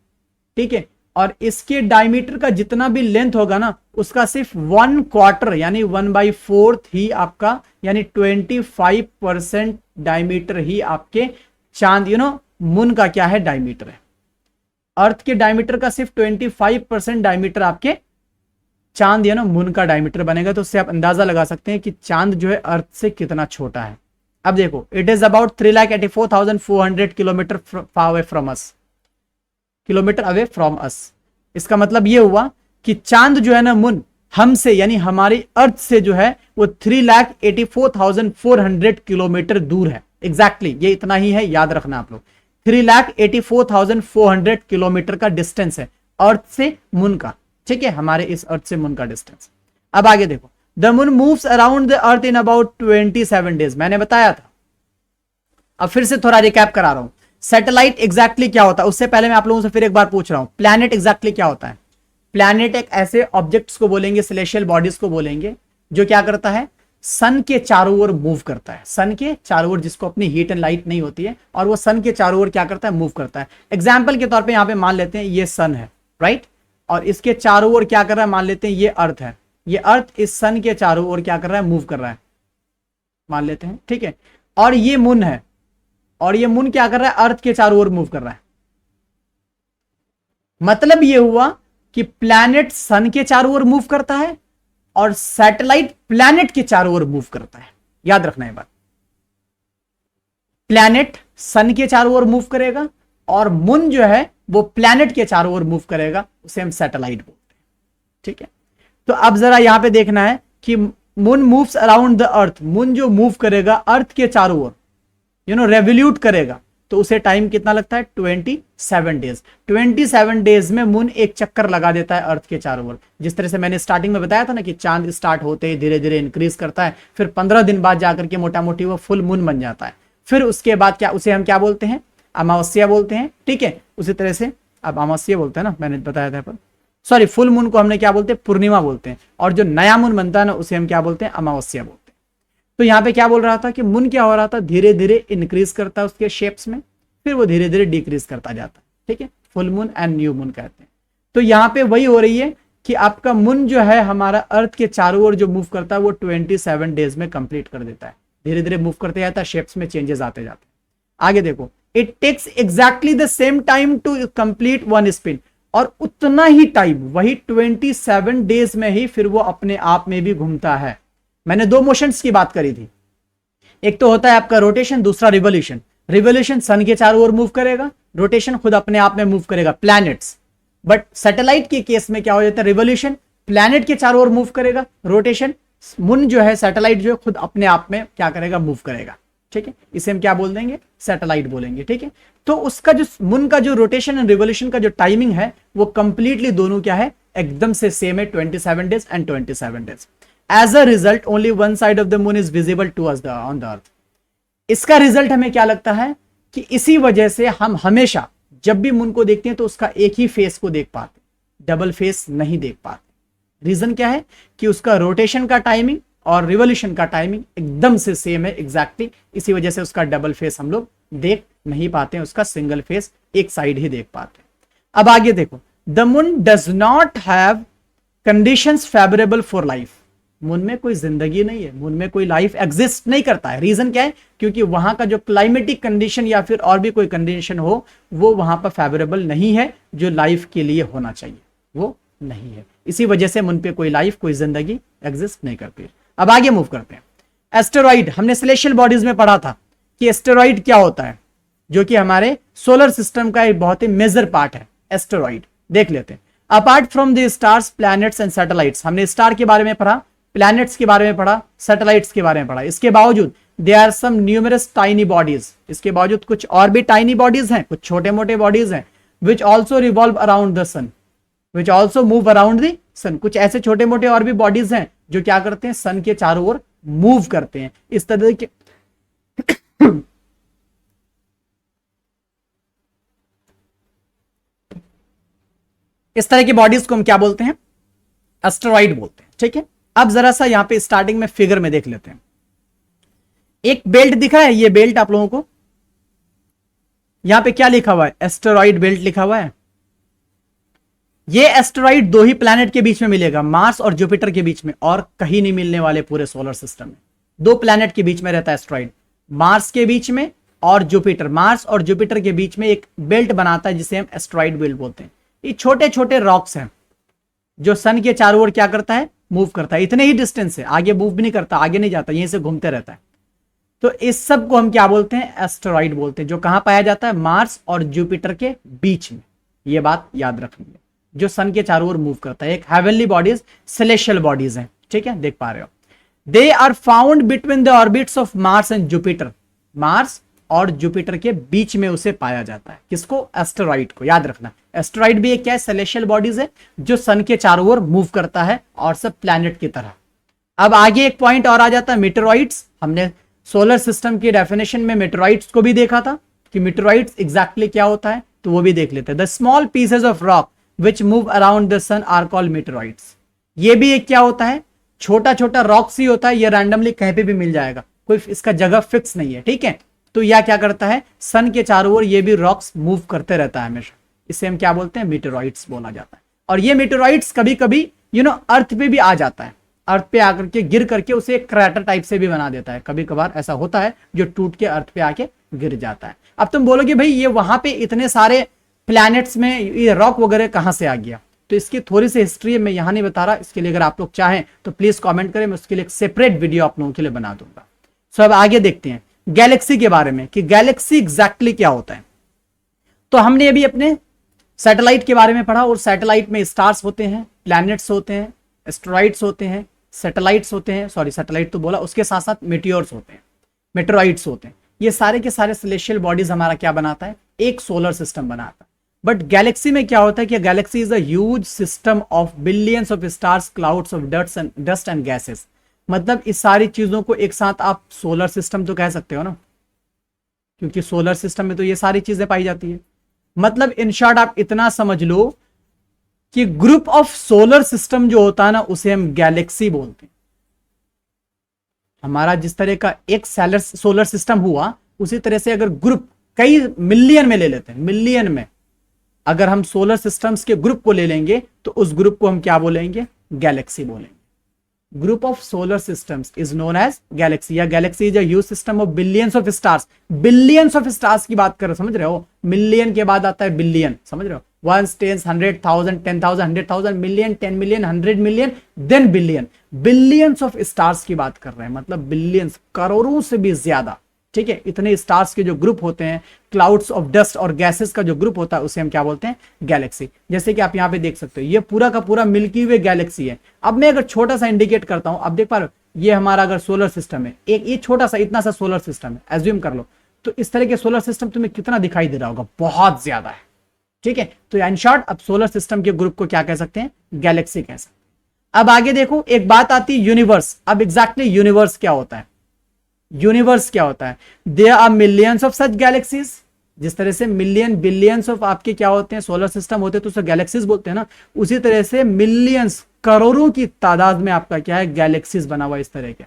Speaker 2: ठीक है। और इसके डायमीटर का जितना भी लेंथ होगा ना, उसका सिर्फ 1/4 यानी 1/4 ही आपका, यानी 25% डायमीटर ही आपके चांद मून का क्या है? डायमीटर है। अर्थ के डायमीटर का सिर्फ 25% डायमीटर आपके चांद मून का डायमीटर बनेगा। तो उससे आप अंदाजा लगा सकते हैं कि चांद जो है अर्थ से कितना छोटा है। अब देखो, it is about 3,84,400 kilometre away from us, kilometre away from us. इसका मतलब ये हुआ कि चांद जो है ना, मून हमसे यानी हमारी अर्थ से जो है वो 3,84,400 किलोमीटर दूर है। एग्जैक्टली ये इतना ही है, याद रखना आप लोग। 3,84,400 किलोमीटर का डिस्टेंस है अर्थ से मून का, ठीक है, हमारे इस अर्थ से मून का डिस्टेंस। अब आगे देखो, the moon moves around the earth in about 27 days. मैंने बताया था, अब फिर से थोड़ा रिकैप करा रहा हूं। सैटेलाइट एग्जैक्टली क्या होता है, उससे पहले मैं आप लोगों से फिर एक बार पूछ रहा हूं, प्लैनेट एग्जैक्टली क्या होता है? प्लैनेट एक ऐसे ऑब्जेक्ट्स को बोलेंगे, सेलेशियल बॉडीज को बोलेंगे, जो क्या करता है? सन के चारों ओर मूव करता है। सन के चारों ओर, जिसको अपनी हीट एंड लाइट नहीं होती है, और वो सन के चारों ओर क्या करता है? मूव करता है। एग्जाम्पल के तौर पर यहां पर मान लेते हैं ये सन है, राइट, और इसके चारों ओर क्या कर रहा है? मान लेते हैं ये अर्थ है। ये अर्थ इस सन के चारों ओर क्या कर रहा है? मूव कर रहा है, मान लेते हैं, ठीक है। और ये मून है, और ये मून क्या कर रहा है? अर्थ के चारों ओर मूव कर रहा है। मतलब ये हुआ कि प्लैनेट सन के चारों ओर मूव करता है और सैटेलाइट प्लैनेट के चारों ओर मूव करता है। याद रखना ये बात। प्लैनेट सन के चारों ओर मूव करेगा और मून जो है वो प्लैनेट के चारों ओर मूव करेगा, उसे हम सैटेलाइट बोलते हैं, ठीक है। तो अब जरा यहां पे देखना है कि moon moves around the earth. Moon जो मूव करेगा अर्थ के चारों ओर, रेवोल्यूट करेगा, तो उसे टाइम कितना लगता है? 27 डेज। 27 डेज में मून एक चक्कर लगा देता है अर्थ के चारों ओर। जिस तरह से मैंने स्टार्टिंग में बताया था ना कि चांद स्टार्ट होते ही धीरे धीरे इंक्रीज करता है, फिर 15 दिन बाद जाकर के मोटा मोटी वो फुल मून बन जाता है। फिर उसके बाद क्या, उसे हम क्या बोलते हैं? अमावस्या बोलते हैं, ठीक है। उसी तरह से अब अमावस्या बोलते हैं ना, मैंने बताया था, पर सॉरी, फुल मून को हमने क्या बोलते हैं? पूर्णिमा बोलते हैं। और जो नया मून बनता है ना, उसे हम क्या बोलते हैं? अमावस्या बोलते हैं। तो यहाँ पे क्या बोल रहा था कि मून क्या हो रहा था? धीरे धीरे इंक्रीज करता है उसके शेप्स में, फिर वो धीरे धीरे डिक्रीज करता जाता है, ठीक है। Full moon and new moon कहते हैं। तो यहाँ पे वही हो रही है कि आपका मून जो है हमारा अर्थ के चारों ओर जो मूव करता है वो 27 डेज में कंप्लीट कर देता है। धीरे धीरे मूव करते जाता है, शेप्स में चेंजेस आते जाते हैं। आगे देखो, it takes exactly the same time to complete one spin. और उतना ही टाइम, वही 27 डेज में ही फिर वो अपने आप में भी घूमता है। मैंने दो मोशंस की बात करी थी, एक तो होता है आपका रोटेशन, दूसरा रिवोल्यूशन। रिवोल्यूशन सन के चारों ओर मूव करेगा, रोटेशन खुद अपने आप में मूव करेगा, प्लैनेट्स। बट सैटेलाइट के केस में क्या हो जाता है? रिवोल्यूशन प्लैनेट के चारों ओर मूव करेगा, रोटेशन मून जो है, सैटेलाइट जो है, खुद अपने आप में क्या करेगा? मूव करेगा, ठीक है। इसे हम क्या बोल देंगे? सैटेलाइट बोलेंगे, ठीक है। तो उसका जो मून का जो रोटेशन एंड रिवोल्यूशन का जो टाइमिंग है वो कंप्लीटली दोनों क्या है? एकदम से सेम है, 27 days and 27 days. As a result only one side of the moon is visible to us on the earth. इसका रिजल्ट हमें क्या लगता है कि इसी वजह से हम हमेशा जब भी मून को देखते हैं तो उसका एक ही फेस को देख पाते, डबल फेस नहीं देख पाते। रीजन क्या है कि उसका रोटेशन का टाइमिंग और रिवोल्यूशन का टाइमिंग एकदम से सेम है एग्जैक्टली, इसी वजह से उसका डबल फेस हम लोग देख नहीं पाते हैं, उसका सिंगल फेस एक साइड ही देख पाते हैं। अब आगे देखो, the moon does not have conditions favourable for life. Moon में कोई जिंदगी नहीं है, मून में कोई लाइफ एग्जिस्ट नहीं करता है। रीजन क्या है? क्योंकि वहां का जो क्लाइमेटिक कंडीशन या फिर और भी कोई कंडीशन हो वो वहां पर फेवरेबल नहीं है, जो लाइफ के लिए होना चाहिए वो नहीं है। इसी वजह से मून पे कोई लाइफ, कोई जिंदगी एग्जिस्ट नहीं करती। अब आगे मूव करते हैं। एस्टेरॉइड, हमने सेलेशियल बॉडीज में पढ़ा था कि एस्टेरॉइड क्या होता है, जो कि हमारे सोलर सिस्टम का एक बहुत ही मेजर पार्ट है। एस्टेरॉइड देख लेते हैं। Apart from the stars, planets and satellites, हमने स्टार के बारे में पढ़ा, प्लैनेट्स के बारे में पढ़ा, सैटेलाइट्स के बारे में पढ़ा। इसके बावजूद they are some numerous tiny bodies, इसके बावजूद कुछ और भी टाइनी बॉडीज हैं, कुछ छोटे मोटे बॉडीज हैं, which also revolve around the sun, which also move around the sun. कुछ ऐसे छोटे मोटे और भी बॉडीज हैं जो क्या करते हैं, सन के चारों ओर मूव करते हैं। इस तरह के इस तरह की बॉडीज को हम क्या बोलते हैं? एस्टेरॉइड बोलते हैं। ठीक है, अब जरा सा यहां पे स्टार्टिंग में फिगर में देख लेते हैं। एक बेल्ट दिख रहा है, ये बेल्ट आप लोगों को, यहां पे क्या लिखा हुआ है? एस्टेरॉइड बेल्ट लिखा हुआ है। ये एस्टेरॉइड दो ही प्लैनेट के बीच में मिलेगा, मार्स और जुपिटर के बीच में, और कहीं नहीं मिलने वाले पूरे सोलर सिस्टम में। दो प्लैनेट के बीच में रहता है एस्टेरॉइड, मार्स के बीच में और जुपिटर, मार्स और जुपिटर के बीच में एक बेल्ट बनाता है जिसे हम एस्टेरॉइड बेल्ट बोलते हैं। ये छोटे छोटे रॉक्स हैं जो सन के चारों ओर क्या करता है? मूव करता है। इतने ही डिस्टेंस है, आगे मूव भी नहीं करता, आगे नहीं जाता, यहीं से घूमते रहता है। तो इस सब को हम क्या बोलते हैं? एस्टेरॉइड बोलते हैं, जो कहां पाया जाता है? मार्स और जुपिटर के बीच में। ये बात याद रखनी है, जो सन के चारों ओर मूव करता है। एक हेवनली बॉडीज, सेलेशियल बॉडीज हैं। ठीक है, देख पा रहे हो। They are found between the orbits of Mars and Jupiter, Mars और जुपिटर के बीच में उसे पाया जाता है। किसको? एस्टेरॉइड को। याद रखना, एस्टेरॉइड भी एक क्या है? सेलेशियल बॉडीज है जो सन के चारों ओर मूव करता है, और सब प्लैनेट की तरह। अब आगे एक पॉइंट और आ जाता है, मीटेरॉइड्स। हमने सोलर सिस्टम की डेफिनेशन में मीटेरॉइड्स को भी देखा था कि मीटेरॉइड्स एग्जैक्टली क्या होता है, तो वो भी देख लेते हैं। The small pieces of rock which move around the sun are called meteoroids. ये भी एक क्या होता है? छोटा छोटा रॉक्स ही होता है, ये रैंडमली कहीं पे भी मिल जाएगा, कोई इसका जगह फिक्स नहीं है। ठीक है, तो यह क्या करता है? सन के चारों ओर ये भी रॉक्स मूव करते रहता है हमेशा। इसे हम क्या बोलते हैं? मीटेरॉइड्स बोला जाता है। और ये मीटेरॉइड्स कभी कभी अर्थ पे भी आ जाता है, अर्थ पे आकर के गिर करके उसे एक क्रैटर टाइप से भी बना देता है। कभी कभार ऐसा होता है जो टूट के अर्थ पे आके गिर जाता है। अब तुम बोलोगे भाई ये वहां पे इतने सारे प्लैनेट्स में ये रॉक वगैरह कहां से आ गया? तो इसकी थोड़ी सी हिस्ट्री मैं यहां नहीं बता रहा, इसके लिए अगर आप लोग चाहें तो प्लीज कमेंट करें, मैं उसके लिए एक सेपरेट वीडियो आप लोगों के लिए बना दूंगा। सो अब आगे देखते हैं गैलेक्सी के बारे में कि गैलेक्सी एग्जैक्टली क्या होता है। तो हमने अभी अपने सैटेलाइट के बारे में पढ़ा, और सैटेलाइट में स्टार्स होते हैं, प्लैनेट्स होते हैं, एस्टेरॉइड्स होते हैं, सैटेलाइट्स होते हैं, सॉरी सैटेलाइट तो बोला, उसके साथ साथ मेटियोर्स होते हैं, मेटेरॉइड्स होते हैं। ये सारे के सारे सेलेशियल बॉडीज हमारा क्या बनाता है? एक सोलर सिस्टम बनाता है। बट गैलेक्सी में क्या होता है कि Galaxy is a huge system of billions of stars, clouds of dust and gases. मतलब इस सारी चीजों को एक साथ आप सोलर सिस्टम तो कह सकते हो ना, क्योंकि सोलर सिस्टम में तो ये सारी चीजें पाई जाती है। मतलब इन शॉर्ट आप इतना समझ लो कि ग्रुप ऑफ सोलर सिस्टम जो होता है ना, उसे हम गैलेक्सी बोलते हैं। हमारा जिस तरह का एक सोलर सिस्टम हुआ, उसी तरह से अगर ग्रुप कई मिलियन में ले लेते हैं, मिलियन में अगर हम सोलर सिस्टम्स के ग्रुप को ले लेंगे तो उस ग्रुप को हम क्या बोलेंगे? गैलेक्सी बोलेंगे। Group of solar systems is known as galaxy, या galaxy is a huge system of billions of stars. Billions of stars की बात कर रहे हो, समझ रहे हो? मिलियन के बाद आता है बिलियन, समझ रहे हो? 1, 10, 100,000, 10,000, 100,000, million, 10 million, 100 million, then billion. Billions of stars की बात कर रहे हैं, मतलब बिलियंस, करोड़ों से भी ज्यादा। ठीक है, इतने स्टार्स के जो ग्रुप होते हैं, क्लाउड्स ऑफ डस्ट और गैसेस का जो ग्रुप होता है, उसे हम क्या बोलते हैं? गैलेक्सी। जैसे कि आप यहाँ पे देख सकते हो, ये पूरा का पूरा मिल्की वे गैलेक्सी है। अब मैं अगर छोटा सा इंडिकेट करता हूं, अब देख पा रहे हो, ये हमारा अगर सोलर सिस्टम है, एक ये छोटा सा इतना सा सोलर सिस्टम है, एज्यूम कर लो, तो इस तरह के सोलर सिस्टम तुम्हें कितना दिखाई दे रहा होगा? बहुत ज्यादा है। ठीक है, तो इन शॉर्ट अब सोलर सिस्टम के ग्रुप को क्या कह सकते हैं? गैलेक्सी कह सकते हैं। अब आगे देखो, एक बात आती है यूनिवर्स। अब एग्जैक्टली यूनिवर्स क्या होता है? यूनिवर्स क्या होता है? There are millions of such galaxies, जिस तरह से मिलियन बिलियंस ऑफ आपके क्या होते हैं सोलर सिस्टम होते हैं तो उसे गैलेक्सीज बोलते हैं ना, उसी तरह से मिलियंस करोड़ों की तादाद में आपका क्या है गैलेक्सीज बना हुआ इस तरह के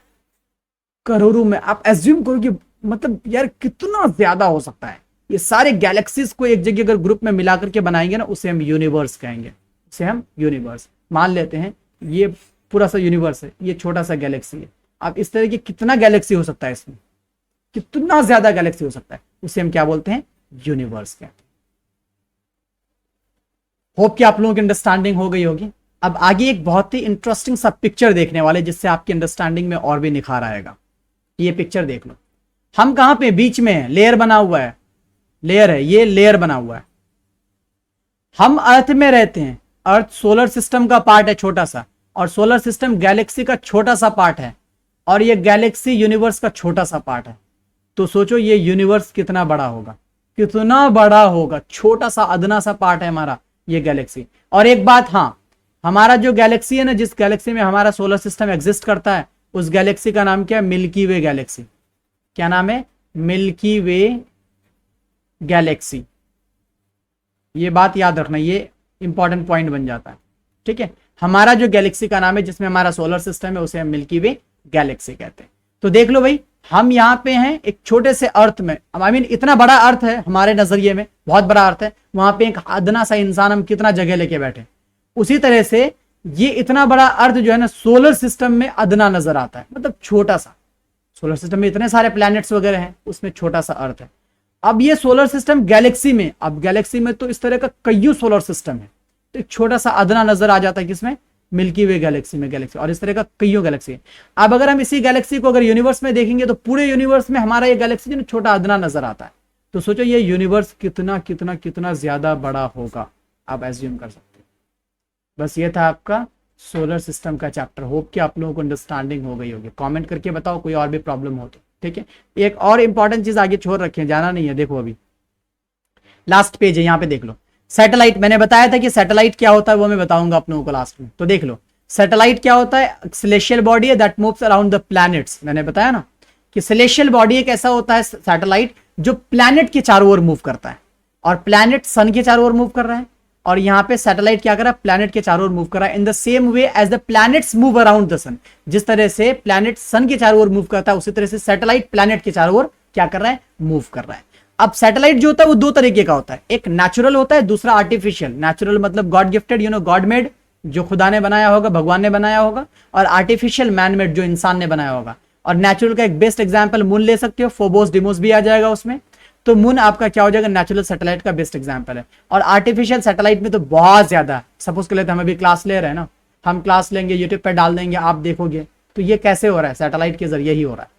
Speaker 2: करोड़ों में। आप एज्यूम करो कि मतलब यार कितना ज्यादा हो सकता है, ये सारे गैलेक्सीज को एक जगह अगर ग्रुप में मिलाकर के बनाएंगे ना उसे हम यूनिवर्स कहेंगे, उसे हम यूनिवर्स मान लेते हैं। ये पूरा सा यूनिवर्स है, ये छोटा सा गैलेक्सी है। आप इस तरह की कितना गैलेक्सी हो सकता है, इसमें कितना ज्यादा गैलेक्सी हो सकता है, उसे हम क्या बोलते हैं यूनिवर्स कहते हैं। होप कि आप लोगों की अंडरस्टैंडिंग हो गई होगी। अब आगे एक बहुत ही इंटरेस्टिंग सा पिक्चर देखने वाले जिससे आपकी अंडरस्टैंडिंग में और भी निखार आएगा। ये पिक्चर देख लो, हम कहां पे बीच में है, लेयर बना हुआ है, लेयर है, ये लेयर बना हुआ है। हम अर्थ में रहते हैं, अर्थ सोलर सिस्टम का पार्ट है छोटा सा, और सोलर सिस्टम गैलेक्सी का छोटा सा पार्ट है, और ये गैलेक्सी यूनिवर्स का छोटा सा पार्ट है। तो सोचो ये यूनिवर्स कितना बड़ा होगा, कितना बड़ा होगा, छोटा सा अदना सा पार्ट है हमारा ये गैलेक्सी। और एक बात, हाँ, हमारा जो गैलेक्सी है ना, जिस गैलेक्सी में हमारा सोलर सिस्टम एग्जिस्ट करता है, उस गैलेक्सी का नाम क्या है, मिल्की वे गैलेक्सी। क्या नाम है, मिल्की वे गैलेक्सी। ये बात याद रखना, ये इंपॉर्टेंट पॉइंट बन जाता है, ठीक है। हमारा जो गैलेक्सी का नाम है जिसमें हमारा सोलर सिस्टम है उसे हम मिल्की वे गैलेक्सी कहते हैं। तो देख लो भाई, हम यहां पे हैं एक छोटे से अर्थ में, आई मीन इतना बड़ा अर्थ है हमारे नजरिए में, बहुत बड़ा अर्थ है, वहां पे एक अदना सा इंसान, हम कितना जगह लेके बैठे। उसी तरह से ये इतना बड़ा अर्थ जो है ना सोलर सिस्टम में अदना नजर आता है, मतलब छोटा सा। सोलर सिस्टम में इतने सारे प्लैनेट्स वगैरह हैं, उसमें छोटा सा अर्थ है। अब ये सोलर सिस्टम गैलेक्सी में, अब गैलेक्सी में तो इस तरह का कईयों सोलर सिस्टम है, तो एक छोटा सा अदना नजर आ जाता है किसमें, मिल्की वे गैलेक्सी में, गैलेक्सी, और इस तरह का कईयों गैलेक्सी है। अब अगर हम इसी गैलेक्सी को अगर यूनिवर्स में देखेंगे तो पूरे यूनिवर्स में हमारा ये गैलेक्सी जो छोटा अदना नजर आता है। तो सोचो ये यूनिवर्स कितना कितना कितना ज्यादा बड़ा होगा, आप एज्यूम कर सकते हो। बस ये था आपका सोलर सिस्टम का चैप्टर। होप कि आप लोगों को अंडरस्टैंडिंग हो गई होगी। कमेंट करके बताओ कोई और भी प्रॉब्लम हो तो, ठीक है। एक और इंपॉर्टेंट चीज आगे छोड़ रखे, जाना नहीं है, देखो अभी लास्ट पेज है, यहाँ पे देख लो। सैटेलाइट, मैंने बताया था कि सैटेलाइट क्या होता है वो मैं बताऊंगा आप लोगों को लास्ट में, तो देख लो सैटेलाइट क्या होता है। सेलेशियल बॉडी है that moves around the planets. मैंने बताया ना कि सेलेशियल बॉडी एक ऐसा होता है सैटेलाइट जो प्लैनेट के चारों ओर मूव करता है, और प्लैनेट सन के चारों ओर मूव कर रहा है, और यहाँ पे सैटेलाइट क्या कर रहा है, प्लैनेट के चारों ओर मूव कर रहा है। In the same way as the planets move around the sun, जिस तरह से प्लैनेट सन के चारों ओर मूव करता है उसी तरह से सैटेलाइट प्लैनेट के चारों ओर क्या कर रहा है, मूव कर रहा है। अब सैटेलाइट जो होता है वो दो तरीके का होता है, एक नेचुरल होता है, दूसरा आर्टिफिशियल। नेचुरल मतलब God gifted, you know, God made, जो खुदा ने बनाया होगा, भगवान ने बनाया होगा, और आर्टिफिशियल मैन मेड, जो इंसान ने बनाया होगा। और नेचुरल का एक बेस्ट एग्जांपल मून ले सकते हो, फोबोस डिमोस भी आ जाएगा उसमें। तो मून आपका क्या हो जाएगा, नेचुरल सैटेलाइट का बेस्ट एग्जांपल है। और आर्टिफिशियल सैटेलाइट में तो बहुत ज्यादा, सपोज कर लेते हैं हम अभी क्लास ले रहे हैं ना, हम क्लास लेंगे, यूट्यूब पर डाल देंगे, आप देखोगे, तो ये कैसे हो रहा है, सैटेलाइट के जरिए ही हो रहा है,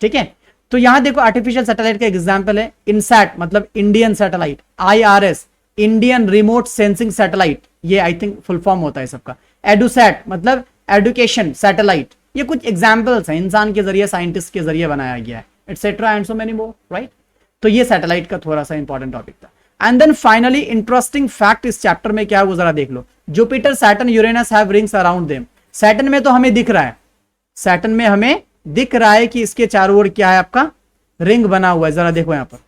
Speaker 2: ठीक है। तो यहां देखो आर्टिफिशियल सैटेलाइट का एग्जांपल है इनसैट, मतलब Indian satellite, IRS, Indian remote sensing satellite, ये आई थिंक फुल फॉर्म होता है सबका। एडुसैट मतलब एजुकेशन सैटेलाइट। ये कुछ एग्जांपल्स हैं, इंसान के जरिए, साइंटिस्ट के जरिए बनाया गया है, etcetera and so many more, right. तो ये सैटेलाइट का थोड़ा सा इंपॉर्टेंट टॉपिक था। And then finally interesting fact इस चैप्टर में क्या है वो जरा देख लो। Jupiter, Saturn, Uranus have rings around them. Saturn में तो हमें दिख रहा है, सैटर्न में हमें दिख रहा है कि इसके चारों ओर क्या है, आपका रिंग बना हुआ है, जरा देखो यहां पर।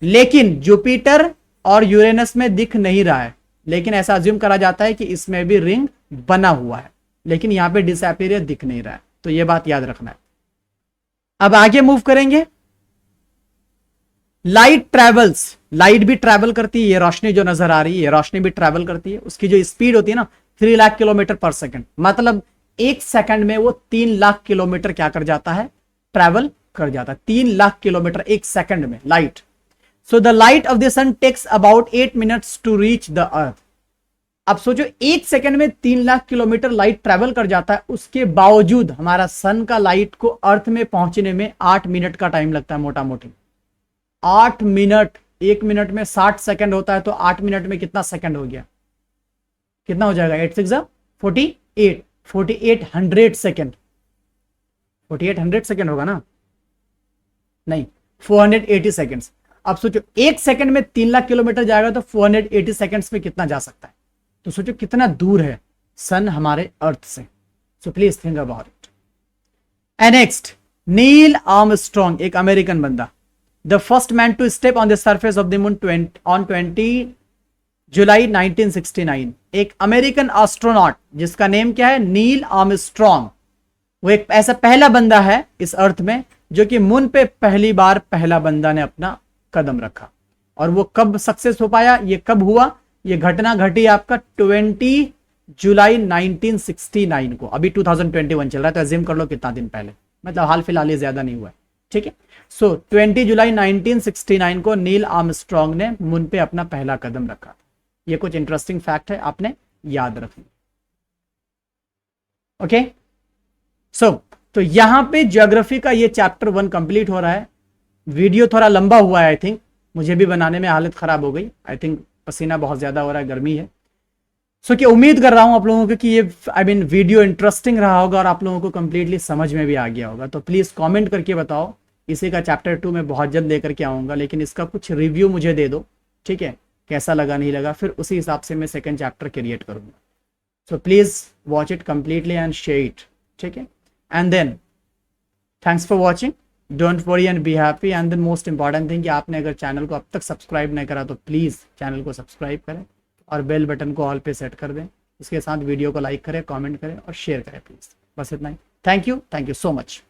Speaker 2: लेकिन जुपिटर और यूरेनस में दिख नहीं रहा है, लेकिन ऐसा अज्यूम करा जाता है कि इसमें भी रिंग बना हुआ है, लेकिन यहां पे डिसअपीयर दिख नहीं रहा है। तो ये बात याद रखना है। अब आगे मूव करेंगे। लाइट ट्रेवल्स, लाइट भी ट्रैवल करती है, ये रोशनी जो नजर आ रही है ये रोशनी भी ट्रैवल करती है। उसकी जो स्पीड होती है ना 3 लाख किलोमीटर पर सेकंड, मतलब एक सेकंड में वो 3 लाख किलोमीटर क्या कर जाता है, ट्रैवल कर जाता है। 3 लाख किलोमीटर एक सेकंड में light. So the light of the sun takes about 8 minutes to reach the earth. अब सोचो एक सेकंड में 3 लाख किलोमीटर लाइट ट्रैवल कर जाता है, उसके बावजूद हमारा सन का लाइट को अर्थ में पहुंचने में 8 मिनट का टाइम लगता है, मोटा मोटी 8 मिनट। एक मिनट में 60 सेकंड होता है, तो 8 मिनट में कितना सेकंड हो गया, कितना हो जाएगा, 8 6 48, 4800 सेकंड, 4800 सेकंड होगा ना, नहीं 480 सेकंड्स। अब सोचो एक सेकंड में 3 लाख किलोमीटर जाएगा तो 480 सेकंड्स में कितना जा सकता है। तो सोचो कितना दूर है सन हमारे अर्थ से। So please think about it. And next, Neil Armstrong, एक अमेरिकन बंदा, the first man to step on the surface of the moon on 20 July 1969, एक अमेरिकन एस्ट्रोनॉट जिसका नेम क्या है, नील आर्मस्ट्रॉन्ग। वो एक ऐसा पहला बंदा है इस अर्थ में जो कि मून पे पहली बार पहला बंदा ने अपना कदम रखा। और वो कब सक्सेस हो पाया, ये कब हुआ, ये घटना घटी आपका 20 जुलाई 1969 को। अभी 2021 चल रहा है तो अज्यूम कर लो कितना दिन पहले, मतलब हाल फिलहाल, ये ज्यादा नहीं हुआ है, ठीक है। सो 20 जुलाई 1969 को नील आर्मस्ट्रॉन्ग ने मून पे अपना पहला कदम रखा। ये कुछ इंटरेस्टिंग फैक्ट है, आपने याद रखना। ओके, सो तो यहां पे ज्योग्राफी का ये चैप्टर 1 कंप्लीट हो रहा है। वीडियो थोड़ा लंबा हुआ है, आई थिंक मुझे भी बनाने में हालत खराब हो गई, आई थिंक पसीना बहुत ज्यादा हो रहा है, गर्मी है। सो कि उम्मीद कर रहा हूं आप लोगों को कि ये वीडियो इंटरेस्टिंग रहा होगा और आप लोगों को कंप्लीटली समझ में भी आ गया होगा। तो प्लीज कमेंट करके बताओ। इसी का चैप्टर 2 मैं बहुत जल्द लेकर के आऊंगा, लेकिन इसका कुछ रिव्यू मुझे दे दो, ठीक है, कैसा लगा नहीं लगा, फिर उसी हिसाब से मैं सेकंड चैप्टर क्रिएट करूंगा। So please watch it completely and share it, ठीक है। And then thanks for watching, don't worry and be happy. And then most important thing कि आपने अगर चैनल को अब तक सब्सक्राइब नहीं करा तो प्लीज़ चैनल को सब्सक्राइब करें और बेल बटन को ऑल पे सेट कर दें। इसके साथ वीडियो को लाइक करें, कमेंट करें और शेयर करें प्लीज़। बस इतना ही। Thank you so much.